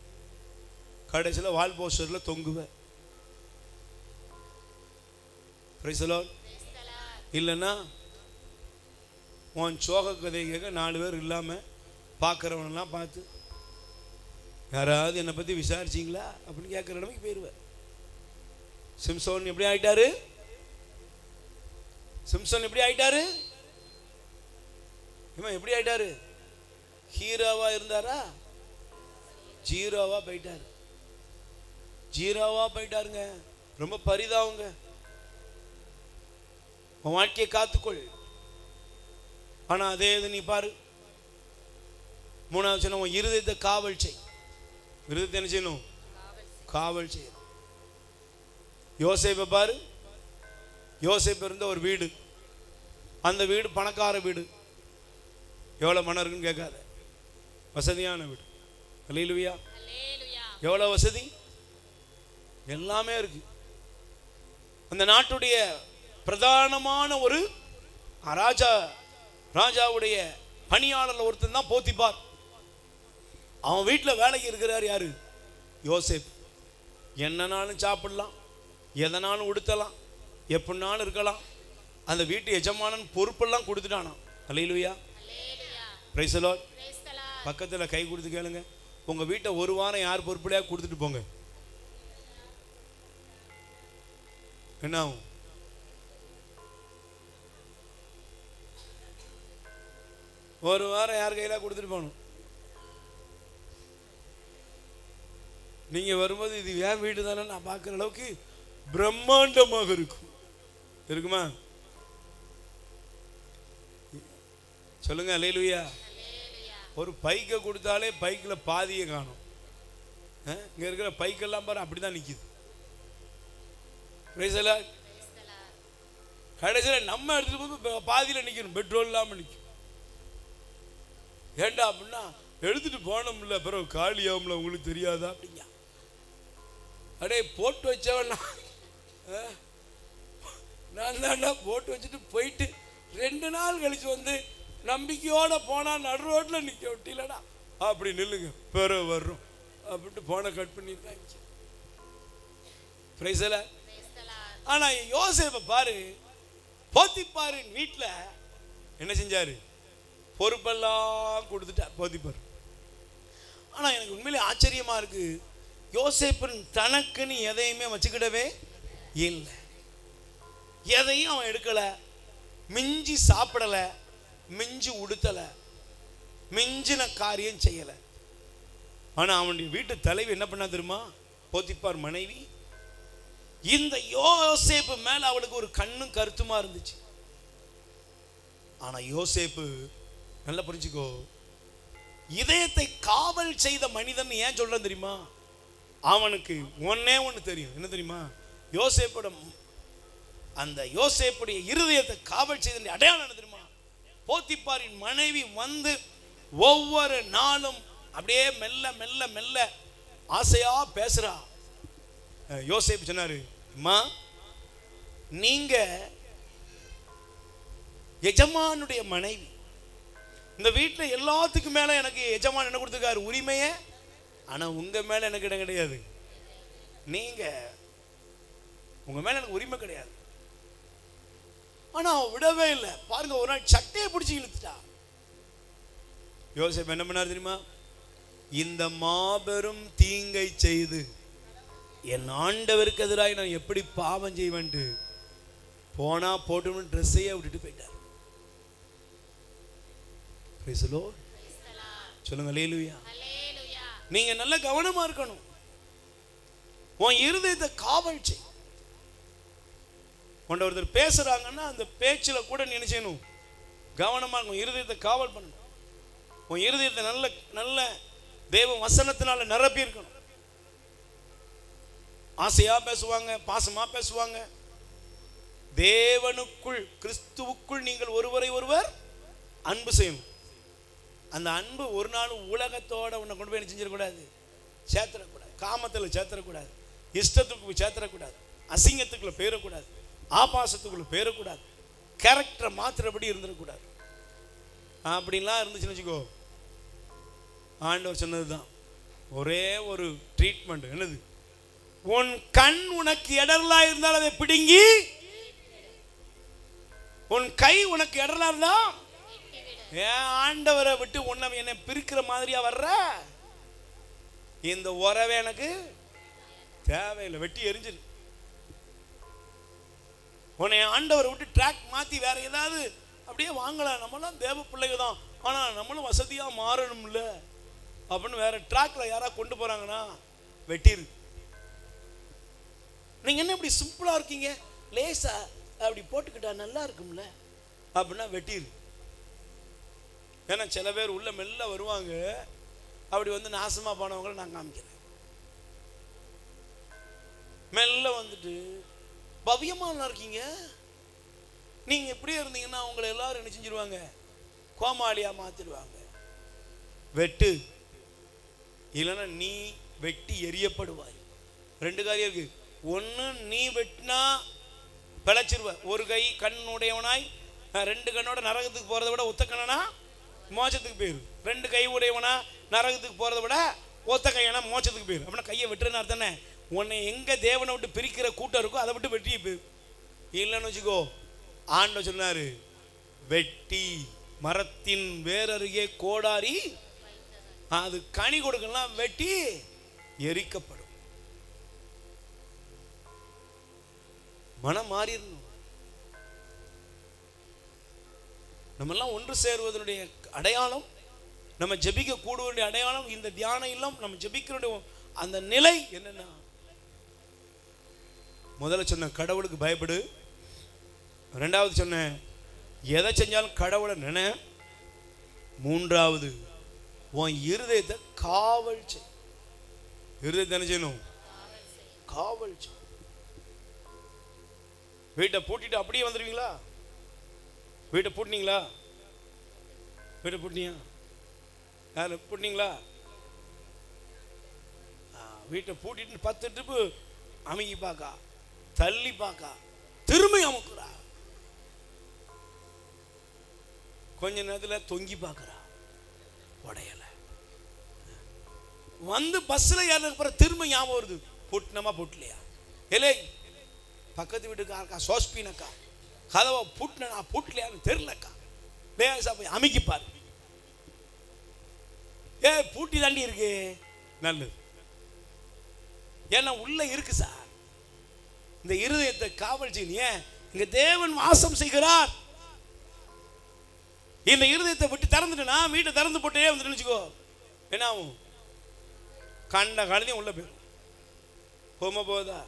கடைசியில் வால் போஸ்டர்ல தொங்குவேன். இல்லைன்னா உன் சோக கதை கேட்க 4 பேர் இல்லாம பார்க்குறவனெல்லாம் பார்த்து, யாராவது என்னை பற்றி விசாரிச்சிங்களா அப்படின்னு கேட்குற இடமைக்கு போயிடுவேன். சிம்சோன் எப்படி ஆயிட்டாரு? சிம்சோன் எப்படி ஆயிட்டாரு? இவன் எப்படி ஆயிட்டாரு? ஹீரோவா இருந்தாரா? ஜீரோவா போயிட்டாரு. ஜீரோவா போயிட்டாருங்க. ரொம்ப பரிதாபங்க. உன் வாழ்க்கையை காத்துக்கொள். ஆனா அதே இது நீ பாரு, 3வது சொன்ன, உன் இருதயத்தை காவல் செய். இருதயத்தை என்ன செய்யணும்? காவல் செய்யணும். யோசேப்பை பாரு, யோசேப்பு இருந்த ஒரு வீடு, அந்த வீடு பணக்கார வீடு. எவ்வளவு மனம் இருக்குன்னு கேட்காத, வசதியான வீடு. அல்லேலூயா. எவ்வளவு வசதி, எல்லாமே இருக்கு. அந்த நாட்டுடைய பிரதானமான ஒரு ராஜாவுடைய பணியாளர் ஒருத்தன் தான் போத்திபார். அவன் வீட்டில் வேலைக்கு இருக்கிறார் யாரு? யோசேப். என்னன்னாலும் சாப்பிடலாம், எதனாலும் உடுத்தலாம், எப்படினாலும் இருக்கலாம். அந்த வீட்டு எஜமானன் பொறுப்பெல்லாம் கொடுத்துட்டானா. அல்லேலூயா. Praise the Lord. பக்கத்தில் கை கொடுத்து கேளுங்க, உங்க வீட்டை ஒரு வாரம் யார் பொறுப்படியா கொடுத்துட்டு போங்க, என்ன ஆகும்? ஒரு வாரம் யார் கையில கொடுத்துட்டு போகணும். நீங்க வரும்போது இது ஏன் வீடு தானே நான் பார்க்குற அளவுக்கு பிரம்மாண்டமாக இருக்கும். இருக்குமா? சொல்லுங்க அல்லேலூயா. ஒரு பைக்கை கொடுத்தாலே பைக்கில் பாதியை காணும். இங்க இருக்கிற பைக்கெல்லாம் பாரு அப்படிதான் நிக்குது. கடைசியில் நம்ம எடுத்துட்டு போய் பாதியில் நிக்கணும், பெட்ரோல் இல்லாமல் நிற்கும். ஏண்டா அப்படின்னா, எடுத்துட்டு போனோம்ல பிறகு காலியாகும்ல, உங்களுக்கு தெரியாதா அப்படிங்க. அடே போட்டு வச்சவனா நான் தாண்டா போட்டு வச்சுட்டு போயிட்டு 2 நாள் கழிச்சு வந்து நம்பிக்கையோட போனா நடு ரோட்ல நிக்க விட்டீங்களா, அப்படி நில்லுங்க பிறகு வர்றோம் அப்படின்ட்டு போனை கட் பண்ணிருக்காங்க. Price the Lord. ஆனா யோசேப்பை பாரு, போத்திபாரின் வீட்டில் என்ன செஞ்சாரு? பொறுப்பெல்லாம் கொடுத்துட்டார் போத்திபார். ஆனா எனக்கு உண்மையிலே ஆச்சரியமா இருக்கு, யோசேப்பு தனக்குன்னு எதையுமே வச்சுக்கிடவே இல்லை. எதையும் அவன் எடுக்கல, மிஞ்சி சாப்பிடல, மிஞ்சி உடுத்தல, மிஞ்சின காரியம் செய்யல. ஆனா அவனுடைய வீட்டு தலைவி என்ன பண்ணா தெரியுமா? போத்திபார் மனைவி இந்த யோசேப்பு மேல அவளுக்கு ஒரு கண்ணும் கருத்துமா இருந்துச்சு. ஆனா யோசேப்பு, நல்லா புரிஞ்சுக்கோ, இதயத்தை காவல் செய்த மனிதன் ஏன் சொல்றேன் தெரியுமா? அவனுக்கு ஒன்னே ஒன்று தெரியும். என்ன தெரியுமா? யோசேப்போட அந்த யோசேப்புடைய இருதயத்தை காவல் செய்த அடையாளம் என்ன தெரியுமா? போத்திபாரின் மனைவி வந்து ஒவ்வொரு நாளும் அப்படியே மெல்ல மெல்ல மெல்ல ஆசையா பேசுறா. யோசேப்பு சொன்னாரு, அம்மா நீங்க எஜமானுடைய மனைவி, இந்த வீட்டில் எல்லாத்துக்கும் மேல எனக்கு எஜமான் என்ன கொடுத்துருக்காரு? உரிமையே. ஆனா உங்க மேல எனக்கு இடம் கிடையாது. நீங்க உங்க மேல எனக்கு உரிமை கிடையாது. ஆனா விடவே இல்லை. பாருங்க, ஒரு நாள் சட்டையை பிடிச்சி இழுத்துட்டா. யோசேப்பு என்ன பண்ணாரு தெரியுமா? இந்த மாபெரும் தீங்கை செய்து என் ஆண்டவருக்கு எதிராக நான் எப்படி பாவம் செய்வேன்ட்டு போனா போட்டு ட்ரெஸ்ஸையே விட்டுட்டு போயிட்டார். சொல்லுங்க அல்லேலூயா. நீங்க நல்ல கவனமா இருக்கணும். உன் இருதயத்தை காவல் செய். ஒருத்தர் பேசுறாங்கன்னா அந்த பேச்சுல கூட நினைச்சேனும் கவனமா இருக்கும். இருதயத்தை காவல் பண்ணணும். உன் இருதயத்தை நல்ல நல்ல தேவ வசனத்தினால நிரப்பி இருக்கணும். ஆசையா பேசுவாங்க, பாசமா பேசுவாங்க. தேவனுக்குள் கிறிஸ்துவுக்குள் நீங்கள் ஒருவரை ஒருவர் அன்பு செய்யணும். அந்த அன்பு ஒரு நாள் உலகத்தோட உன்னை கொண்டு போய் செஞ்சிடக்கூடாது, சேர்த்துடக்கூடாது, காமத்தில் சேர்த்துடக்கூடாது, இஷ்டத்துக்கு சேர்த்துடக்கூடாது, அசிங்கத்துக்குள்ள போயிடக்கூடாது, ஆபாசத்துக்குள்ள போயிடக்கூடாது, கேரக்டரை மாத்திரபடி இருந்துடக்கூடாது. அப்படின்லாம் இருந்துச்சுன்னு வச்சுக்கோ, ஆண்டவர் சொன்னதுதான் ஒரே ஒரு ட்ரீட்மெண்ட். என்னது? உன் கண் உனக்கு இடரலா இருந்தால் அதை பிடுங்கி, உன் கை உனக்கு இடரலா இருந்தா ஏன் ஆண்டவரை விட்டு உன்னை என்னை பிரிக்கிற மாதிரியா வர்ற? இந்த உறவே எனக்கு தேவையில்லை, வெட்டி எரிஞ்சிரு. உன்னை ஆண்டவரை விட்டு ட்ராக் மாத்தி வேற ஏதாவது அப்படியே வாங்கலாம். நம்மளாம் தேவ பிள்ளைங்க தான், ஆனா நம்மளும் வசதியா மாறணும்ல அப்படின்னு வேற ட்ராக்ல யாரா கொண்டு போறாங்கன்னா வெட்டிரு. நீங்க என்ன இப்படி சிம்பிளா இருக்கீங்க, லேசா அப்படி போட்டுக்கிட்டா நல்லா இருக்கும்ல அப்படின்னா வெட்டிரு. ஏன்னா சில பேர் உள்ள மெல்ல வருவாங்க, அப்படி வந்து நாசமா போனவங்களை நான் காமிக்கிறேன். மெல்ல வந்துட்டு பவ்யமா இருக்கீங்க, நீங்க இப்படியே இருந்தீங்கன்னா உங்களை எல்லாரும் என்ன செஞ்சிருவாங்க? கோமாளியா மாத்திடுவாங்க. வெட்டு, இல்லைன்னா நீ வெட்டி எரியப்படுவாய். ரெண்டு காரியம் இருக்கு. ஒன்று, நீ வெட்டினா பிழைச்சிருவ. ஒரு கை கண் உடையவனாய் ரெண்டு கண்ணோட நரகத்துக்கு போறதை விட ஒத்த கண்ணனா மோட்சத்துக்கு போயிரு. ரெண்டு கை உடையவனா நரகத்துக்கு போறதை விட ஒத்த கையானா மோட்சத்துக்கு போயிரு. அப்படின்னா கையை வெட்டுறன்னு அர்த்தம். உன்னை எங்க தேவனை விட்டு பிரிக்கிற கூட்டம் இருக்கோ அதை விட்டு வெட்டி போயிரு. இல்லைன்னு வச்சுக்கோ, ஆண்டவர் சொன்னாரு, வெட்டி மரத்தின் வேறருகே கோடாரி அது கனி கொடுக்கலாம், வெட்டி எரிக்கப்படும். மனம் மாறிடணும். நம்ம எல்லாம் ஒன்று சேருவதனுடைய அடையாளம், நம்ம ஜெபிக்க கூடுவதனுடைய அடையாளம், இந்த தியானம் இல்லம் நம்ம ஜெபிக்கிற அந்த நிலை என்னன்னா, முதல்ல சொன்ன கடவுளுக்கு பயப்படு. ரெண்டாவது சொன்ன எதை செஞ்சாலும் கடவுளை நினை. மூன்றாவது உன் இருதயத்தை காவல் செய். இருதயத்தை என்ன செய்யணும்? காவல் செய். வீட்டை பூட்டிட்டு அப்படியே வந்துடுவீங்களா? வீட்டை பூட்டினீங்களா? வீட்டை பூட்டினியா? யார் பூட்டினீங்களா? வீட்டை பூட்டிட்டு 10 ட்ரிப்பு அமுக்கி பார்க்கா, தள்ளி பார்க்கா, திரும்பி அமுக்குறா, கொஞ்ச நேரத்தில் தொங்கி பார்க்குறா, உடையல. வந்து பஸ்ஸில் ஏறதுக்கு அப்புறம் திரும்ப ஞாபகம் வருது, பூட்டினமா பூட்டலையா? இல்லை பக்கத்து வீட்டுக்காரக்கா சோஸ்பினக்கா கதவை பூட்டினா பூட்டலையான்னு தெரிலக்கா. லேசா போய் அமைக்கிப்பார். பூட்டி தாண்டி இருக்கு, நல்லது. ஏன்னா உள்ள இருக்கு சார். இந்த இருதயத்தை காவல் செய்ய ஏன் இங்க தேவன் வாசம் செய்கிறார். இந்த இருதயத்தை விட்டு திறந்துட்டுனா வீட்டை திறந்து போட்டே வந்து நினைச்சுக்கோ, என்ன ஆகும்? கண்ட காலத்தையும் உள்ள போயிடும். போதா?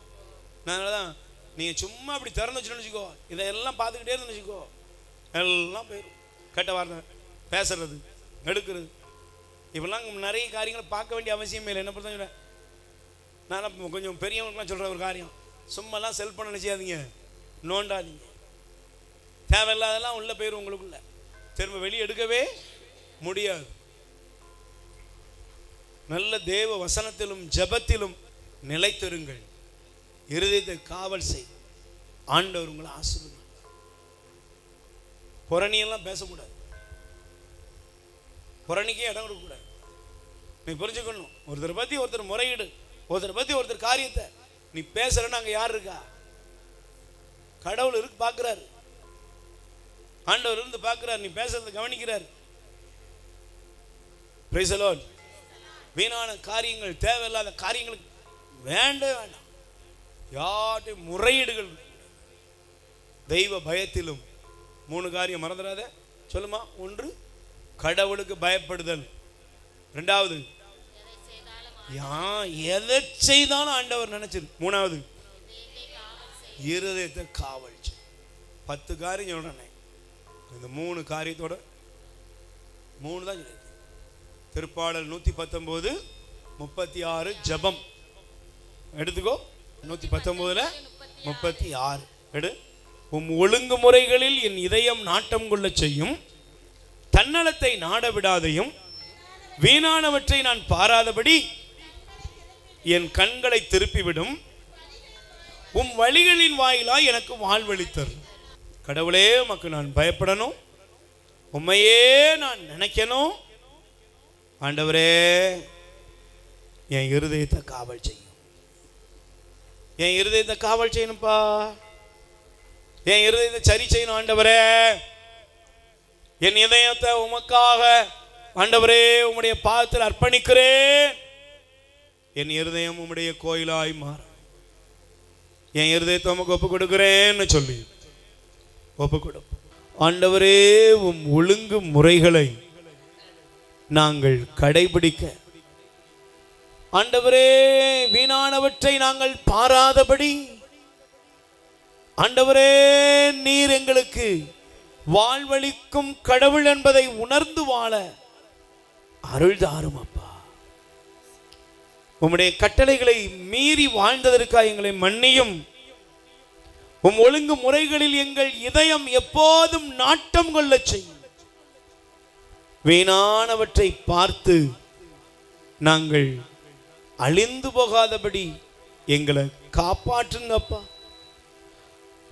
அதனாலதான் நீங்க சும்மா அப்படி திறந்து வச்சு நினைச்சுக்கோ, இதெல்லாம் பார்த்துக்கிட்டே இருந்து நினைச்சுக்கோ, எல்லாம் போயிடும். கெட்ட வார்த்தை பேசுறது, எடுக்கிறது, இப்பெல்லாம் நிறைய காரியங்களை பார்க்க வேண்டிய அவசியமே இல்லை. என்ன பொறுத்த நான் கொஞ்சம் பெரியவங்களுக்குலாம் சொல்ற ஒரு காரியம், சும்மாலாம் செல்போன் நினைச்சாதீங்க, நோண்டாதீங்க. தேவையில்லாதெல்லாம் உள்ள போயிடும் உங்களுக்குள்ள, திரும்ப வெளியே எடுக்கவே முடியாது. நல்ல தேவ வசனத்திலும் ஜெபத்திலும் நிலைத்திருங்கள். இருதயத்தை காவல் செய். ஆண்டவர் உங்களை ஆசீர்வதிப்பார். புறணியெல்லாம் பேசக்கூடாது, புறணிக்கே இடம் கொடுக்கக்கூடாது. நீ புரிஞ்சுக்கணும், ஒருத்தர் பத்தி ஒருத்தர் முறையீடு, ஒருத்தர் பத்தி ஒருத்தர் காரியத்தை நீ பேசுறன்னு அங்க யார் இருக்கா? கடவுள் இருக்கு, பார்க்கிறாரு. ஆண்டவர் இருந்து பார்க்கிறார், நீ பேசுறதை கவனிக்கிறார். Price the Lord. வீணான காரியங்கள், தேவையில்லாத காரியங்களுக்கு வேண்டவே வேண்டாம். யார்ட்டையும் முறையீடுகள். தெய்வ பயத்திலும் 3 காரியம் மறந்துடாத. சொல்லுமா? 1 கடவுளுக்கு பயப்படுதல். 2வது எதை செய்தாலும் ஆண்டவர் நினைச்சிரு. 3வது இருதயத்தை காவல் செய். 10 காரியம் சொல்றேன். இந்த 3 காரியத்தோட 3 தான் சொல்லியிருக்கு. திருப்பாடல் 119 36 ஜபம் எடுத்துக்கோ. 119ல 36 எடு. உம் ஒழுங்குமுறைகளில் என் இதயம் நாட்டம் கொள்ள செய்யும், தன்னலத்தை நாட விடாதையும், வீணானவற்றை நான் பாராதபடி என் கண்களை திருப்பிவிடும், உம் வழிகளின் வாயிலாய் எனக்கு வாழ்வளித்தர். கடவுளே, உமக்கு நான் பயப்படணும், உம்மையே நான் நினைக்கணும். ஆண்டவரே, என் இருதயத்தை காவல் செய்யும். என் இருதயத்தை காவல் செய்யணும்ப்பா. என் இருதயத்தை சரி செய்யணும். ஆண்டவரே, என் இதயத்தை உமக்காக ஆண்டவரே உம்முடைய பாதத்தில் அர்ப்பணிக்கிறேன். என் இருதயம் உம்முடைய கோயிலாய் மாற என் இருதயத்தை உமக்கு ஒப்பு கொடுக்கிறேன்னு சொல்லி ஒப்பு கொடுப்போம். ஆண்டவரே, உம் ஒழுங்கு முறைகளை நாங்கள் கடைபிடிக்க, ஆண்டவரே வீணானவற்றை நாங்கள் பாராதபடி, ஆண்டவரே நீர் எங்களுக்கு வாழ்வளிக்கும் கடவுள் என்பதை உணர்ந்து வாழ அருள் தாரும் அப்பா. உம்முடைய கட்டளைகளை மீறி வாழ்ந்ததற்காக எங்களை மன்னியும். உம் ஒழுங்கு முறைகளில் எங்கள் இதயம் எப்போதும் நாட்டம் கொள்ள செய்யும். வீணானவற்றை பார்த்து நாங்கள் அழிந்து போகாதபடி எங்களை காப்பாற்றுங்கப்பா.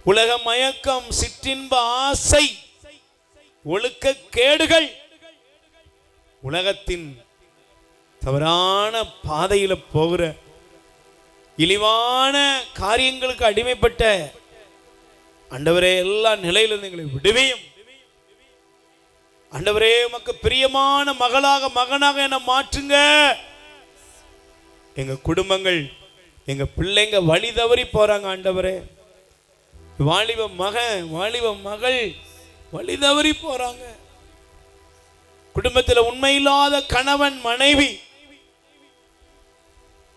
உலக மயக்கம், சிற்றின்ப ஆசை, ஒழுக்க கேடுகள், உலகத்தின் தவறான பாதையில போகிற இழிவான காரியங்களுக்கு அடிமைப்பட்ட ஆண்டவரே எல்லா நிலையிலிருந்து எங்களை விடுவியும். ஆண்டவரே, உமக்கு பிரியமான மகளாக மகனாக என்ன மாற்றுங்க. எங்க குடும்பங்கள், எங்க பிள்ளைங்க வழி தவறி போறாங்க. ஆண்டவரே, வாலிப மகன், வாலிப மகள் வழி தவறி போறாங்க. குடும்பத்தில் உண்மையில்லாத கணவன் மனைவி,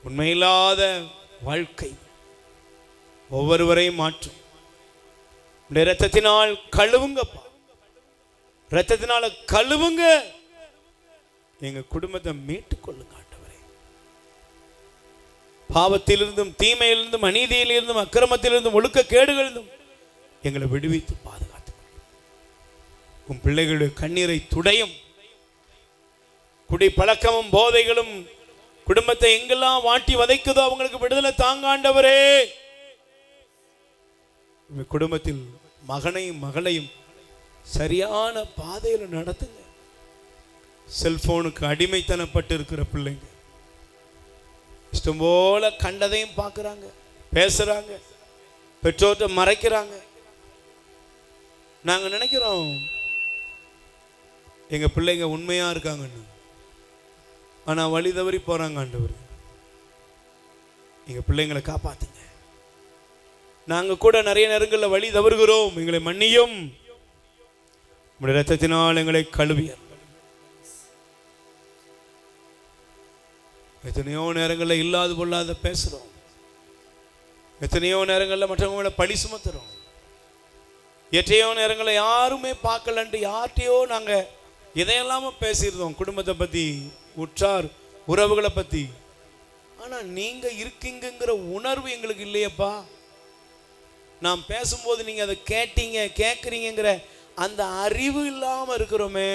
உண்மையில்லாத வாழ்க்கை ஒவ்வொருவரையும் மாற்றும். இரத்தத்தினால் கழுவுங்கப்பா, இரத்தத்தினால கழுவுங்க. எங்க குடும்பத்தை மீட்டுக் கொள்ளுங்க ஆண்டவரே. பாவத்திலிருந்தும், தீமையிலிருந்தும், அநீதியிலிருந்தும், அக்கிரமத்திலிருந்தும், ஒழுக்க கேடுகளிலிருந்தும் எங்களை விடுவித்து பாதுகாத்து உன் பிள்ளைகளுடைய கண்ணீரை துடையும். குடி பழக்கமும் போதைகளும் குடும்பத்தை எங்கெல்லாம் வாட்டி வதைக்குதோ அவங்களுக்கு விடுதலை தாங்க ஆண்டவரே. குடும்பத்தில் மகனையும் மகளையும் சரியான பாதையில் நடத்துங்க. செல்போனுக்கு அடிமைத்தனப்பட்டு இருக்கிற பிள்ளைங்க இஷ்டம் போல கண்டதையும் பார்க்குறாங்க, பேசுறாங்க, பெற்றோர்கிட்ட மறைக்கிறாங்க. நாங்கள் நினைக்கிறோம் எங்க பிள்ளைங்க உண்மையா இருக்காங்கன்னு, ஆனா வழி தவறி போறாங்க. ஆண்டவர், எங்க பிள்ளைங்களை காப்பாத்துங்க. நாங்க கூட நிறைய நேரங்களில் வழி தவறுகிறோம், எங்களை மன்னியும். உம்முடைய இரத்தத்தினால் எங்களை கழுவியர். எத்தனையோ நேரங்களில் இல்லாது பொல்லாத பேசுறோம், எத்தனையோ நேரங்களில் மற்றவங்கள பழி சுமத்துறோம், எத்தனையோ நேரங்களில் யாருமே பார்க்கலன்ட்டு யார்கிட்டையோ நாங்க இதையெல்லாம பேசியிருந்தோம், குடும்பத்தை பத்தி, உற்றார் உறவுகளை பத்தி. ஆனா நீங்க இருக்கீங்கிற உணர்வு எங்களுக்கு இல்லையப்பா. நாம் பேசும்போது நீங்க அதை கேட்டீங்க, கேட்குறீங்கிற அந்த அறிவு இல்லாம இருக்கிறோமே.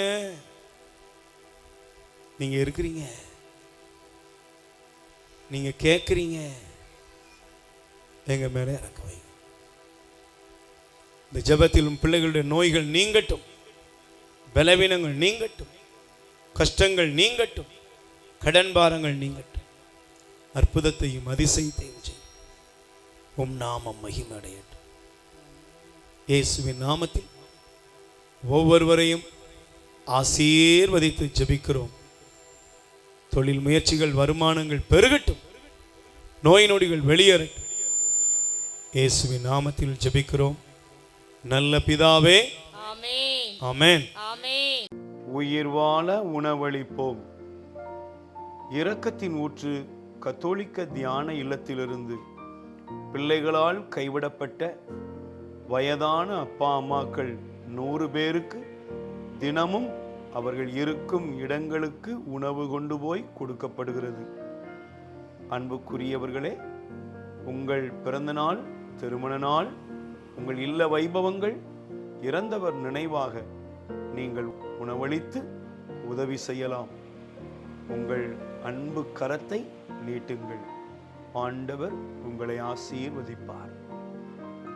நீங்க இருக்கிறீங்க, நீங்க கேட்குறீங்க, எங்க மேலே இறக்க வைங்க. இந்த ஜெபத்திலும் பிள்ளைகளுடைய நோய்கள் நீங்கட்டும், பலவீனங்கள் நீங்கட்டும், கஷ்டங்கள் நீங்கட்டும், கடன் பாரங்கள் நீங்கட்டும். அற்புதத்தையும் அதிசயத்தையும் செய்யும். உம் நாமம் மகிமையடையட்டும். இயேசுவின் நாமத்தில் ஒவ்வொருவரையும் ஆசீர்வதித்து ஜெபிக்கிறோம். தொழில் முயற்சிகள், வருமானங்கள் பெருகட்டும், நோய் நொடிகள் வெளியேறட்டும். இயேசுவின் நாமத்தில் ஜெபிக்கிறோம் நல்ல பிதாவே, ஆமென். ஆமென். ஆமென். உயிர் வாழ உணவளிப்போம். இரக்கத்தின் ஊற்று கத்தோலிக்க தியான இல்லத்திலிருந்து பிள்ளைகளால் கைவிடப்பட்ட வயதான அப்பா அம்மாக்கள் 100 பேருக்கு தினமும் அவர்கள் இருக்கும் இடங்களுக்கு உணவு கொண்டு போய் கொடுக்கப்படுகிறது. அன்புக்குரியவர்களே, உங்கள் பிறந்த நாள், திருமண நாள், உங்கள் இல்ல வைபவங்கள், இறந்தவர் நினைவாக நீங்கள் உணவளித்து உதவி செய்யலாம். உங்கள் அன்பு கரத்தை நீட்டுங்கள். ஆண்டவர் உங்களை ஆசீர்வதிப்பார்.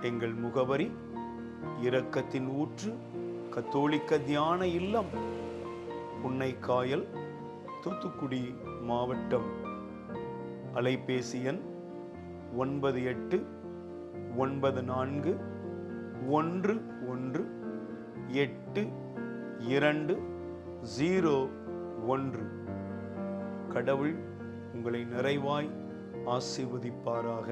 எங்கள் முகவரி: இரக்கத்தின் ஊற்று கத்தோலிக்க தியான இல்லம், புன்னைக்காயல், தூத்துக்குடி மாவட்டம். அலைபேசி எண் 9814182201. கடவுள் உங்களை நிறைவாய் ஆசீர்வதிப்பாராக.